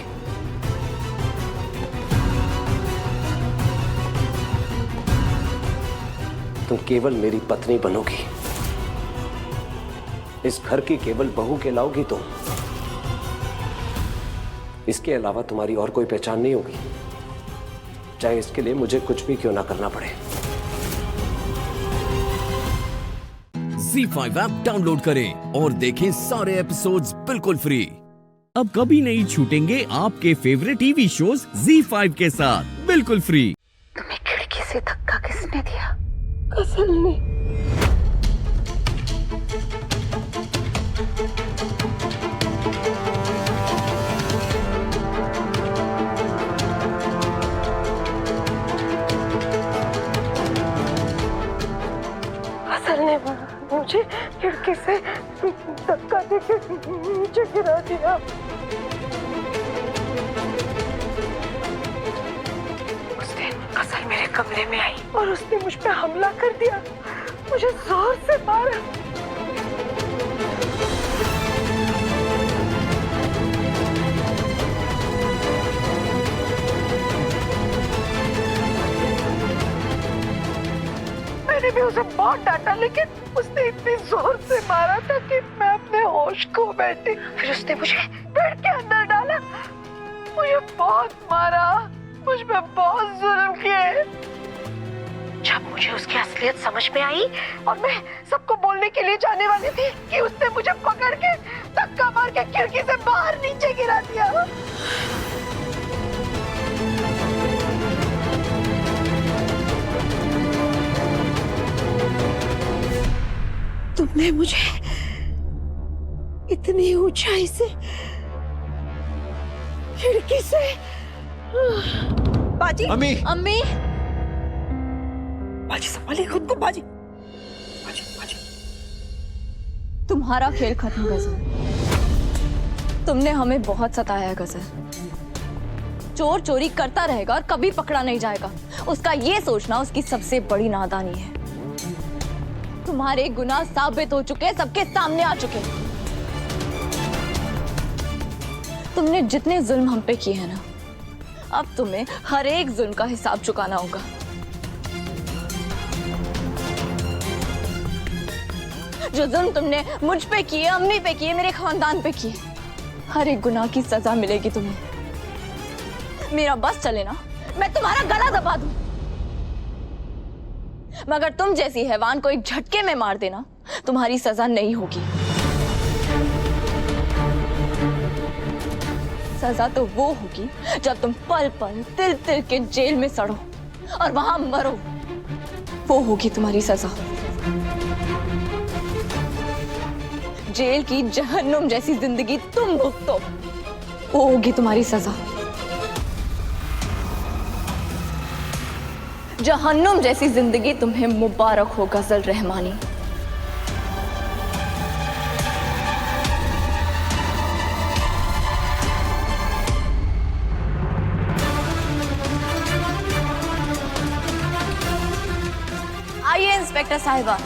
तुम केवल मेरी पत्नी बनोगी, इस घर की केवल बहू कहलाओगी तुम। इसके अलावा तुम्हारी और कोई पहचान नहीं होगी, चाहे इसके लिए मुझे कुछ भी क्यों ना करना पड़े। Z5 ऐप डाउनलोड करें और देखें सारे एपिसोड्स बिल्कुल फ्री। अब कभी नहीं छूटेंगे आपके फेवरेट टीवी शोज Z5 के साथ बिल्कुल फ्री। तुम्हें खिड़की से धक्का किसने दिया? कसल ने। कसल ने मुझे खिड़की से धक्का देके नीचे गिरा दिया। उस दिन कसल मेरे कमरे में आई और उसने मुझ पे हमला कर दिया, मुझे जोर से मारा। मैंने भी उसे बहुत डांटा, लेकिन उसने इतनी जोर से मारा था कि मैं अपने होश बेहोश को बैठी, फिर उसने मुझे बेड के अंदर डाला, मुझे बहुत मारा, मुझ पे बहुत जुल्म किए। जब मुझे उसकी असलियत समझ में आई और मैं सबको बोलने के लिए जाने वाली थी कि उसने मुझे पकड़ के धक्का मार के खिड़की से बाहर नीचे गिरा दिया। तुमने मुझे इतनी ऊंचाई से खिड़की से बाजी अम्मी अम्मी बाजी संभालिए खुद को। बाजी बाजी बाजी तुम्हारा खेल खत्म गजल। तुमने हमें बहुत सताया है गजल। चोर चोरी करता रहेगा और कभी पकड़ा नहीं जाएगा, उसका ये सोचना उसकी सबसे बड़ी नादानी है। तुम्हारे गुनाह साबित हो चुके, सबके सामने आ चुके। तुमने जितने जुल्म हम पे किए हैं ना, अब तुम्हें हर एक जुल्म का हिसाब चुकाना होगा। जो जुल्म तुमने मुझ पे किए, अम्मी पे किए, मेरे खानदान पे किए, हर एक गुनाह की सजा मिलेगी तुम्हें। मेरा बस चले ना, मैं तुम्हारा गला दबा दूं, मगर तुम जैसी हैवान को एक झटके में मार देना तुम्हारी सजा नहीं होगी। सजा तो वो होगी जब तुम पल पल तिल तिल के जेल में सड़ो और वहां मरो, वो होगी तुम्हारी सजा। जेल की जहन्नुम जैसी जिंदगी तुम भुगतो, वो होगी तुम्हारी सजा। जहन्नुम जैसी जिंदगी तुम्हें मुबारक हो गजल रहमानी। आइए इंस्पेक्टर साहिबा।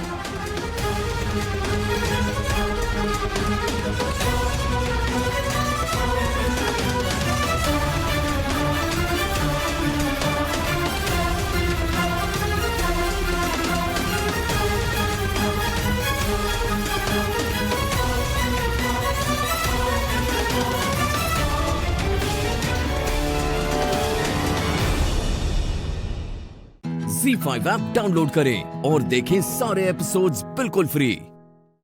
ZEE5 ऐप डाउनलोड करें और देखें सारे एपिसोड्स बिल्कुल फ्री।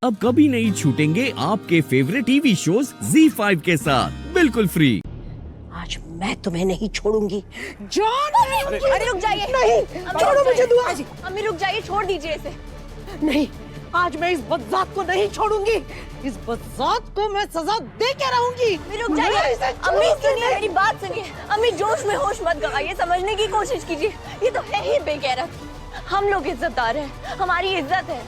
अब कभी नहीं छूटेंगे आपके फेवरेट टीवी शोज ZEE5 के साथ बिल्कुल फ्री। आज मैं तुम्हें नहीं छोड़ूंगी। जान अरे रुक जाइए, नहीं छोड़ो मुझे दुआ। अम्मी रुक जाइए, छोड़ दीजिए इसे। नहीं, आज मैं इस बदजात को नहीं छोड़ूंगी। इस बदजात को मैं सजा दे के रहूंगी। रुक जाइए अम्मी, सुनिए मेरी बात सुनिए। अम्मी जोश में होश मत गवाइए, समझने की कोशिश कीजिए। ये तो है ही बेगैरत। हम लोग इज्जतदार हैं, हमारी इज्जत है,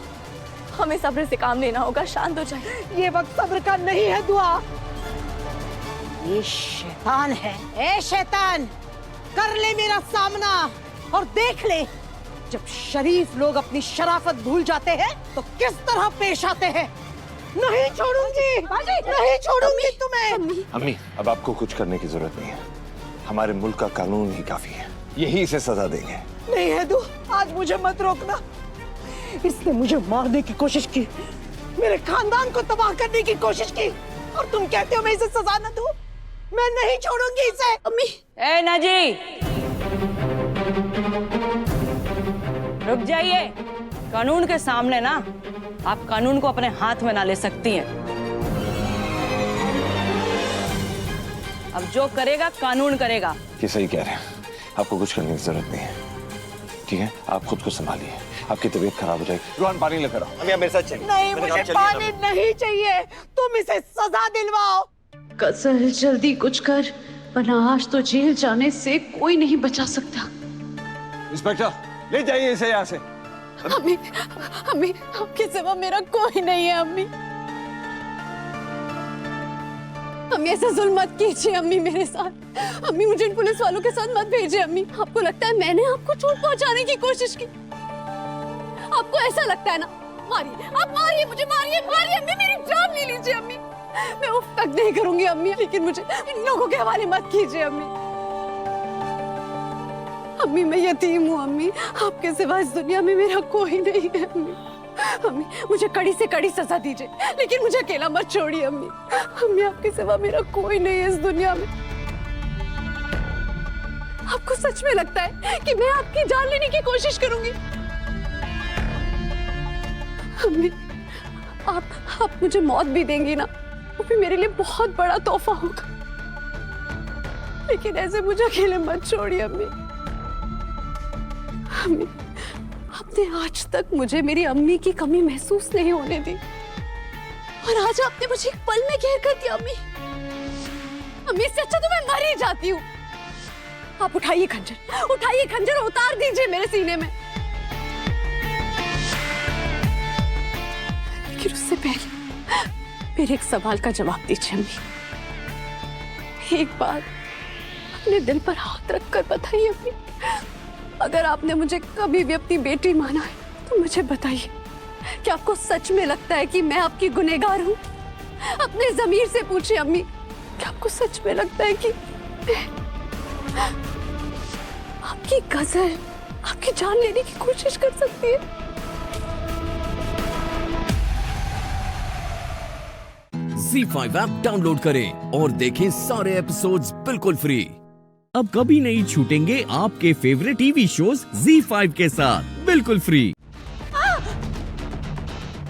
हमें सब्र से काम लेना होगा। शांत हो जाइए। ये वक्त सब्र का नहीं है दुआ। ये शैतान है। ए शैतान, कर ले मेरा सामना और देख ले, जब शरीफ लोग अपनी शराफत भूल जाते हैं तो किस तरह पेश आते हैं। नहीं छोड़ूंगी, नहीं छोड़ूंगी तुम्हें। अम्मी, अब आपको कुछ करने की जरूरत नहीं है। हमारे मुल्क का कानून ही काफी है, यही इसे सजा देंगे। नहीं है तू, आज मुझे मत रोकना। इसने मुझे मारने की कोशिश की, मेरे खानदान को तबाह करने की कोशिश की, और तुम कहते हो मैं इसे सजा न दूं? मैं नहीं छोड़ूंगी इसे। अम्मी। ए नाजी, रुक जाइए। कानून के सामने ना आप कानून को अपने हाथ में ना ले सकती हैं। अब जो करेगा कानून करेगा। ये सही कह रहे हैं, आपको कुछ करने की जरूरत नहीं है। ठीक है, आप खुद को संभालिए, आपकी तबीयत खराब हो जाएगी। रोहन, पानी लेकर आओ। अम्मी, आप मेरे साथ चलिए। नहीं, मुझे पानी नहीं चाहिए, तुम इसे सजा दिलवाओ। गजल, जल्दी कुछ कर, वरना आज तो जेल जाने से कोई नहीं बचा सकता। इंस्पेक्टर, ले जाइए इसे यहाँ से। अम्मी, अम्मी, आपके सिवा मेरा कोई नहीं है। अम्मी, अम्मी ऐसा जुल्म मत कीजिए अम्मी मेरे साथ। अम्मी मुझे इन पुलिस वालों के साथ मत भेजिए अम्मी। आपको लगता है मैंने आपको चोट पहुंचाने की कोशिश की? आपको ऐसा लगता है ना? मारिए, आप मारिए, मुझे मारिए, मारिए अम्मी, मेरी जान ले लीजिए अम्मी। मैं उफ तक नहीं करूंगी अम्मी, लेकिन मुझे इन लोगों के हवाले मत कीजिए अम्मी। अम्मी मैं यतीम हूँ अम्मी, आपके सिवा इस दुनिया में मेरा कोई नहीं है अम्मी। अम्मी मुझे कड़ी से कड़ी सजा दीजिए, लेकिन मुझे अकेला मत छोड़िए अम्मी। अम्मी आपके सिवा मेरा कोई नहीं है इस दुनिया में। आपको सच में लगता है कि मैं आपकी जान लेने की कोशिश करूंगी? अम्मी आप मुझे मौत भी देंगी ना, वो भी मेरे लिए बहुत बड़ा तोहफा होगा, लेकिन ऐसे मुझे अकेले मत छोड़िए अम्मी। अम्मी आपने आज तक मुझे मेरी अम्मी की कमी महसूस नहीं होने दी, और आज आपने मुझे एक पल में घेर कर दिया अम्मी। अम्मी इससे अच्छा तो मैं मर ही जाती हूँ। आप उठाइए खंजर उतार दीजिए मेरे सीने में। लेकिन उससे पहले मेरे एक सवाल का जवाब दीजिए अम्मी। एक बार अपने दिल पर हाथ रखकर बताइए अम्मी, अगर आपने मुझे कभी भी अपनी बेटी माना है तो मुझे बताइए कि आपको सच में लगता है कि मैं आपकी गुनहगार हूँ? अपने ज़मीर से पूछिए अम्मी, क्या आपको सच में लगता है कि आपकी गजल आपकी जान लेने की कोशिश कर सकती है? ZEE5 ऐप डाउनलोड करें और देखें सारे एपिसोड्स बिल्कुल फ्री। अब कभी नहीं छूटेंगे आपके फेवरेट टीवी शोज ZEE5 के साथ बिल्कुल फ्री।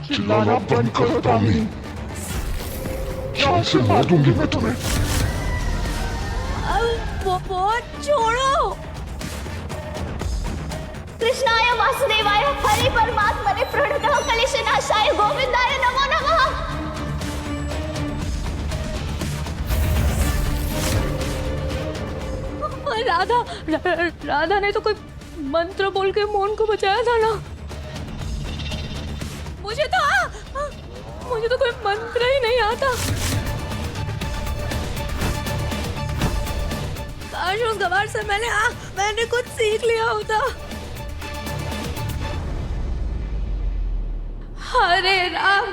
चिल्लाना बंद करो टॉमी, जान से मार दूंगी मैं तुम्हें। छोड़ो। कृष्णाय वासुदेवाय हरि परमात्मने प्रणतः कलेशनाशाय गोविंदाय नमो नमः। राधा ने तो कोई मंत्र बोल के मोहन को बचाया था ना। मुझे तो कोई मंत्र ही नहीं आता। काश उस गवार से मैंने कुछ सीख लिया होता। हरे राम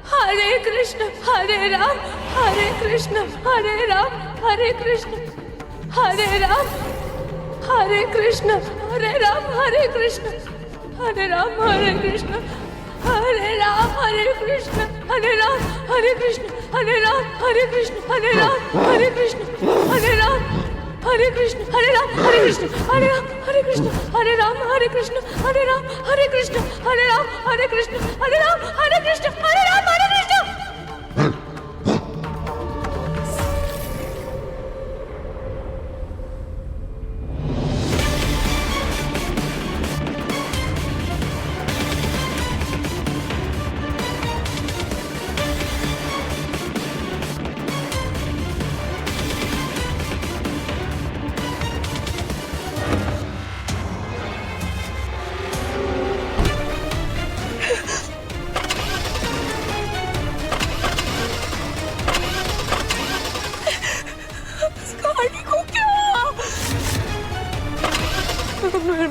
हरे कृष्ण हरे राम हरे कृष्ण हरे राम हरे कृष्ण हरे राम हरे कृष्ण हरे राम हरे कृष्ण हरे राम हरे कृष्ण हरे राम हरे कृष्ण हरे राम हरे कृष्ण हरे राम हरे कृष्ण हरे राम हरे कृष्ण हरे राम हरे कृष्ण हरे राम हरे कृष्ण हरे राम हरे कृष्ण हरे राम हरे कृष्ण हरे राम हरे कृष्ण हरे राम हरे कृष्ण हरे राम हरे कृष्ण हरे राम हरे कृष्ण।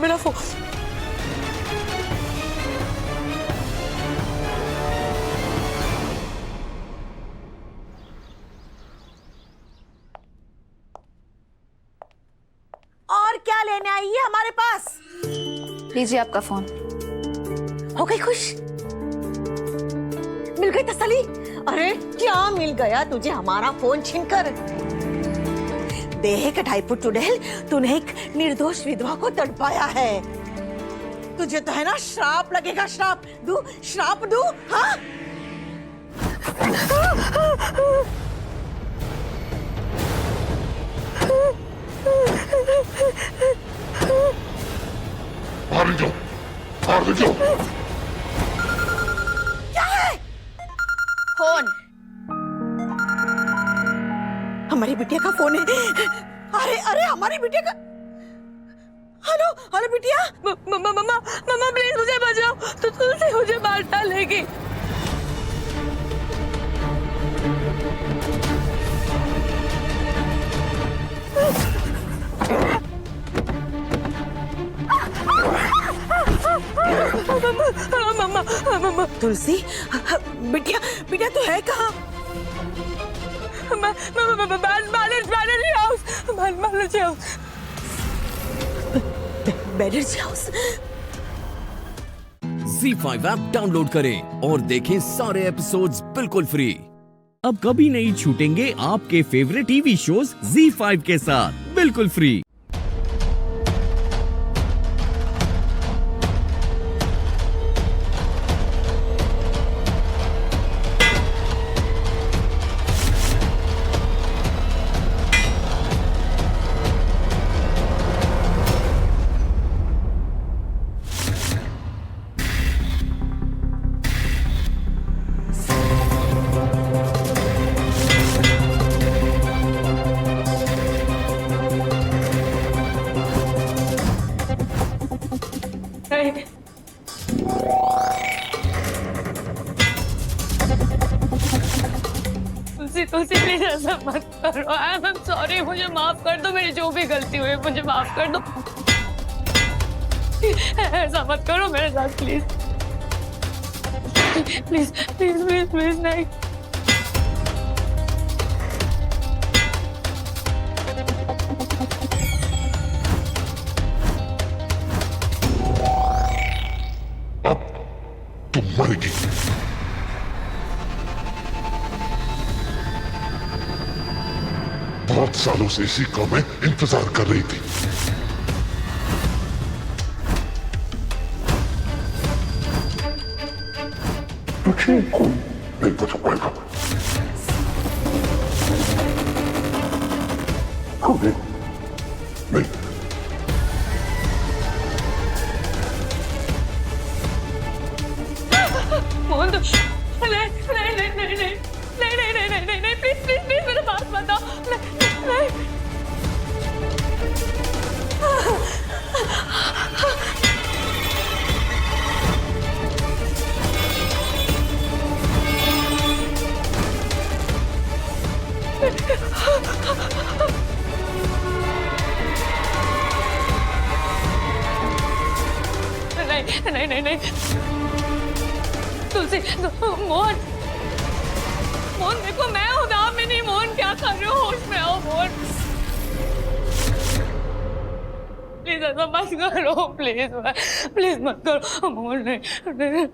मेरा फोन और क्या लेने आई है हमारे पास? लीजिए आपका फोन। हो गई खुश? मिल गई तसल्ली? अरे क्या मिल गया तुझे हमारा फोन छीनकर? देख ढाईपुर चुड़ैल, तूने एक निर्दोष विधवा को तड़पाया है। तुझे तो है ना श्राप लगेगा। श्राप दूं? हाँ? क्या है? फोन हमारी बिटिया का फोन है। अरे हमारी बिटिया का। हेलो बिटिया। मम्मा प्लीज मुझे बचाओ, तो तुलसी मुझे मार डालेगी। मम्मा तुलसी, बिटिया तू है कहाँ? ZEE5 ऐप डाउनलोड करें और देखें सारे एपिसोड्स बिल्कुल फ्री। अब कभी नहीं छूटेंगे आपके फेवरेट टीवी शोज ZEE5 के साथ बिल्कुल फ्री। तुलसी प्लीज ऐसा मत करो। आई एम सॉरी, मुझे माफ कर दो, मेरी जो भी गलती हुई मुझे माफ कर दो। ऐसा मत करो मेरे साथ please please please please please नहीं। तुम मरेगी। बहुत सालों से इसी का मैं इंतजार कर रही थी। तुझे कोई नहीं बचा पाएगा। नहीं मोहन नहीं प्लीज प्लीज प्लीज मेरे पास मत आओ। नहीं नहीं नहीं नहीं तुलसी मोहन मोहन देखो मैं हूं ना, मैं नहीं। मोहन क्या कर रहे हो? होश में आओ मोहन, प्लीज ऐसा मत करो, प्लीज प्लीज मत करो मोहन। नहीं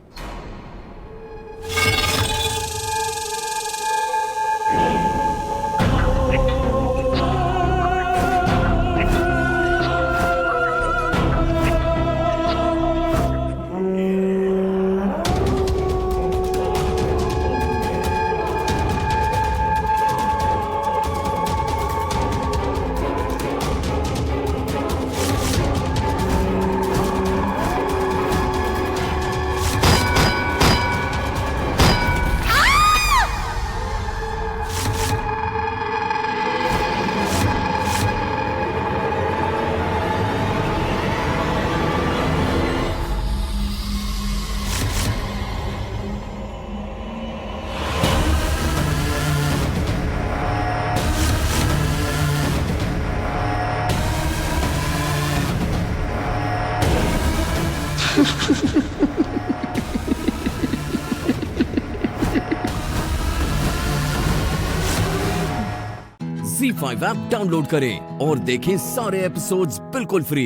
ZEE5 ऐप डाउनलोड करें और देखें सारे एपिसोड्स बिल्कुल फ्री।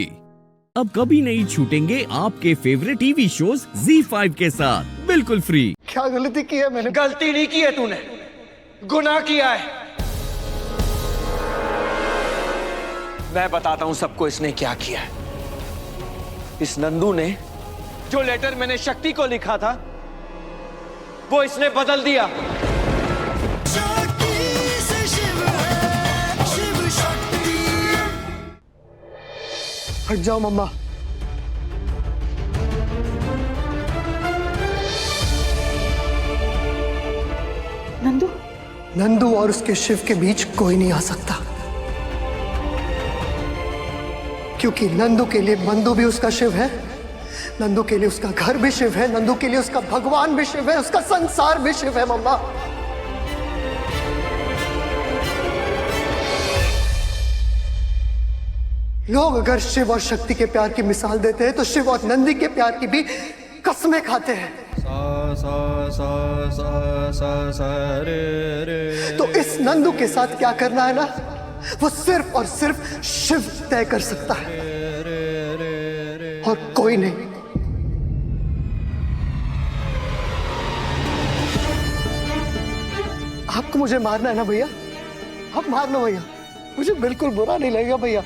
अब कभी नहीं छूटेंगे आपके फेवरेट टीवी शोज ZEE5 के साथ बिल्कुल फ्री। क्या गलती की है मैंने? गलती नहीं की है तूने, गुनाह किया है। मैं बताता हूं सबको इसने क्या किया है। इस नंदू ने जो लेटर मैंने शक्ति को लिखा था वो इसने बदल दिया। हट जाओ मम्मा। नंदू और उसके शिव के बीच कोई नहीं आ सकता, क्योंकि नंदू के लिए बंधु भी उसका शिव है, नंदू के लिए उसका घर भी शिव है, नंदू के लिए उसका भगवान भी शिव है, उसका संसार भी शिव है मम्मा। लोग अगर शिव और शक्ति के प्यार की मिसाल देते हैं तो शिव और नंदी के प्यार की भी कसमें खाते हैं। तो इस नंदू के साथ क्या करना है ना, वो सिर्फ और सिर्फ शिव तय कर सकता है और कोई नहीं। आपको मुझे मारना है ना भैया? आप मार लो भैया, मुझे बिल्कुल बुरा नहीं लगेगा भैया।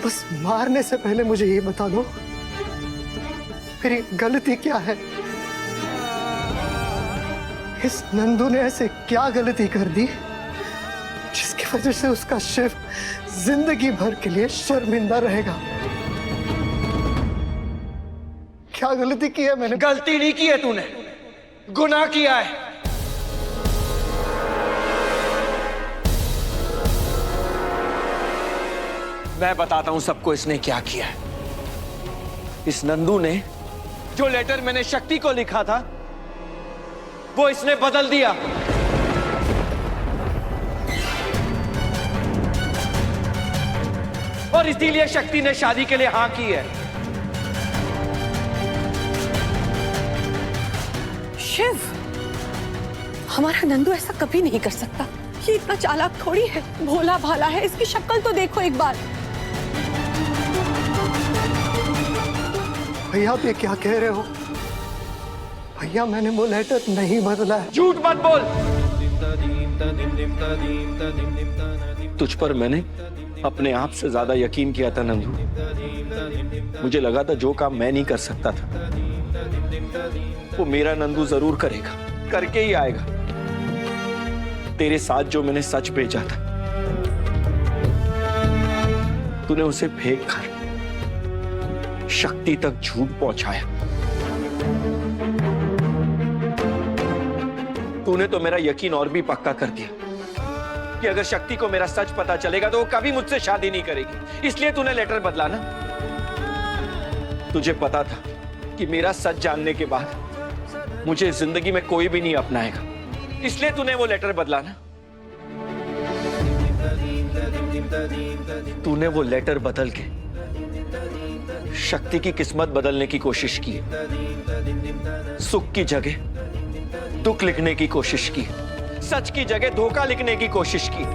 बस मारने से पहले मुझे ये बता दो मेरी गलती क्या है? इस नंदू ने ऐसे क्या गलती कर दी जिसकी वजह से उसका शिव जिंदगी भर के लिए शर्मिंदा रहेगा? क्या गलती की है मैंने? गलती नहीं की है तूने, गुनाह किया है। मैं बताता हूं सबको इसने क्या किया है। इस नंदू ने जो लेटर मैंने शक्ति को लिखा था वो इसने बदल दिया। और इसीलिए शक्ति ने शादी के लिए हां की है। शिव, हमारा नंदू ऐसा कभी नहीं कर सकता। ये इतना चालाक थोड़ी है, भोला भाला है। इसकी शक्ल तो देखो एक बार। भैया आप ये क्या कह रहे हो? भैया मैंने वो लेटर नहीं बदला है। झूठ मत बोल। तुझ पर मैंने अपने आप से ज्यादा यकीन किया था नंदू। मुझे लगा था जो काम मैं नहीं कर सकता था वो मेरा नंदू जरूर करेगा, करके ही आएगा। तेरे साथ जो मैंने सच भेजा था तूने उसे फेंक कर शक्ति तक झूठ पहुंचाया। तूने तो मेरा यकीन और भी पक्का कर दिया कि अगर शक्ति को मेरा सच पता चलेगा तो वो कभी मुझसे शादी नहीं करेगी। इसलिए तूने लेटर बदला ना। तुझे पता था कि मेरा सच जानने के बाद मुझे जिंदगी में कोई भी नहीं अपनाएगा, इसलिए तूने वो लेटर बदला ना। तूने वो लेटर बदल के शक्ति की किस्मत बदलने की कोशिश की, सुख की जगह दुख लिखने की कोशिश की, सच की जगह धोखा लिखने की कोशिश की,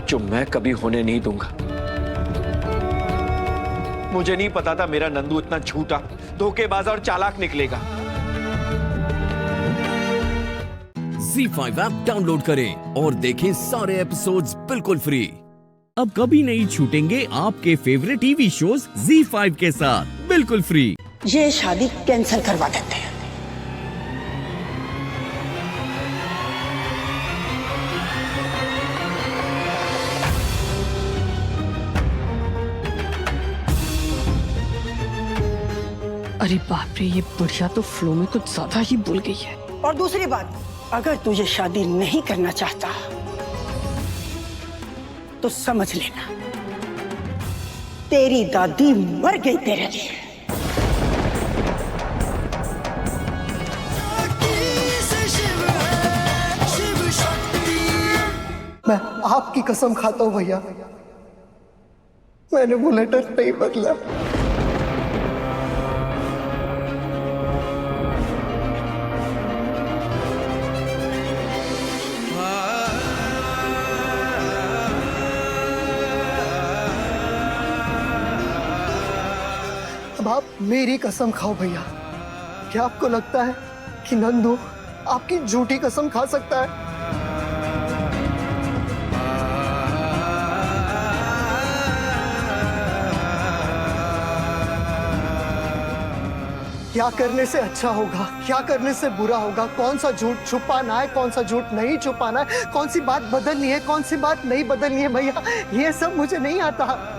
जो मैं कभी होने नहीं दूंगा। मुझे नहीं पता था मेरा नंदू इतना झूठा, धोखेबाज और चालाक निकलेगा। ZEE5 ऐप डाउनलोड करें और देखें सारे एपिसोड्स बिल्कुल फ्री। अब कभी नहीं छूटेंगे आपके फेवरेट टीवी शोज ZEE5 के साथ बिल्कुल फ्री। ये शादी कैंसिल करवा देते हैं। अरे बाप रे, ये बुढ़िया तो फ्लो में कुछ ज्यादा ही भूल गई है। और दूसरी बात, अगर तू ये शादी नहीं करना चाहता तो समझ लेना तेरी दादी मर गई तेरे लिए। मैं आपकी कसम खाता हूं भैया, मैंने वो लेटर नहीं बदला। अब आप मेरी कसम खाओ भैया। क्या आपको लगता है कि नंदू आपकी झूठी कसम खा सकता है? क्या करने से अच्छा होगा, क्या करने से बुरा होगा, कौन सा झूठ छुपाना है, कौन सा झूठ नहीं छुपाना है, कौन सी बात बदलनी है, कौन सी बात नहीं बदलनी है भैया, ये सब मुझे नहीं आता।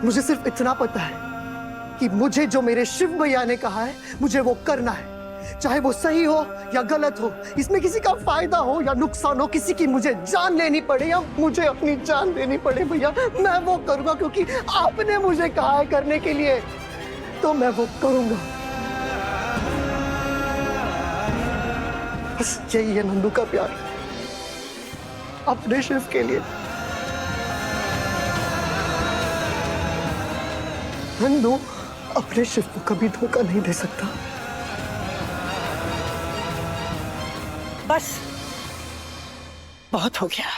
मुझे सिर्फ इतना पता है कि मुझे जो मेरे शिव भैया ने कहा है मुझे वो करना है, चाहे वो सही हो या गलत हो, इसमें किसी का फायदा हो या नुकसान हो, किसी की मुझे जान लेनी पड़े या मुझे अपनी जान देनी पड़े भैया, मैं वो करूंगा क्योंकि आपने मुझे कहा है करने के लिए, तो मैं वो करूंगा। बस यही है नंदू का प्यार अपने शिव के लिए। नंदू अपने शिव को कभी धोखा नहीं दे सकता। बस बहुत हो गया।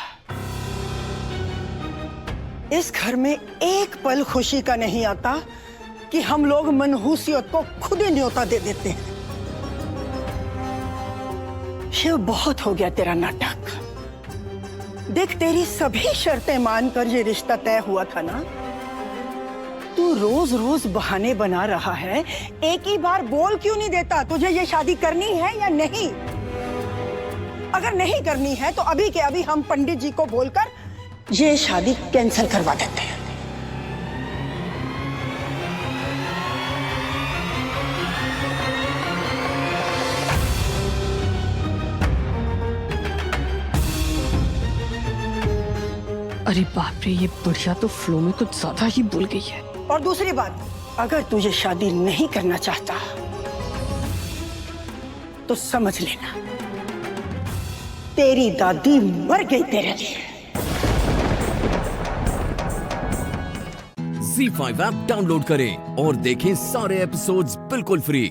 इस घर में एक पल खुशी का नहीं आता कि हम लोग मनहूसियत को खुद ही न्योता दे देते हैं। ये बहुत हो गया तेरा नाटक। देख, तेरी सभी शर्तें मानकर ये रिश्ता तय हुआ था ना। तू रोज रोज बहाने बना रहा है, एक ही बार बोल क्यों नहीं देता तुझे ये शादी करनी है या नहीं? अगर नहीं करनी है तो अभी के अभी हम पंडित जी को बोलकर ये शादी कैंसिल करवा देते हैं। अरे बाप रे, ये बुढ़िया तो फ्लो में कुछ ज्यादा ही भूल गई है। और दूसरी बात, अगर तू ये शादी नहीं करना चाहता तो समझ लेना तेरी दादी मर गई तेरे लिए। Z5 ऐप डाउनलोड करें और देखें सारे एपिसोड्स बिल्कुल फ्री।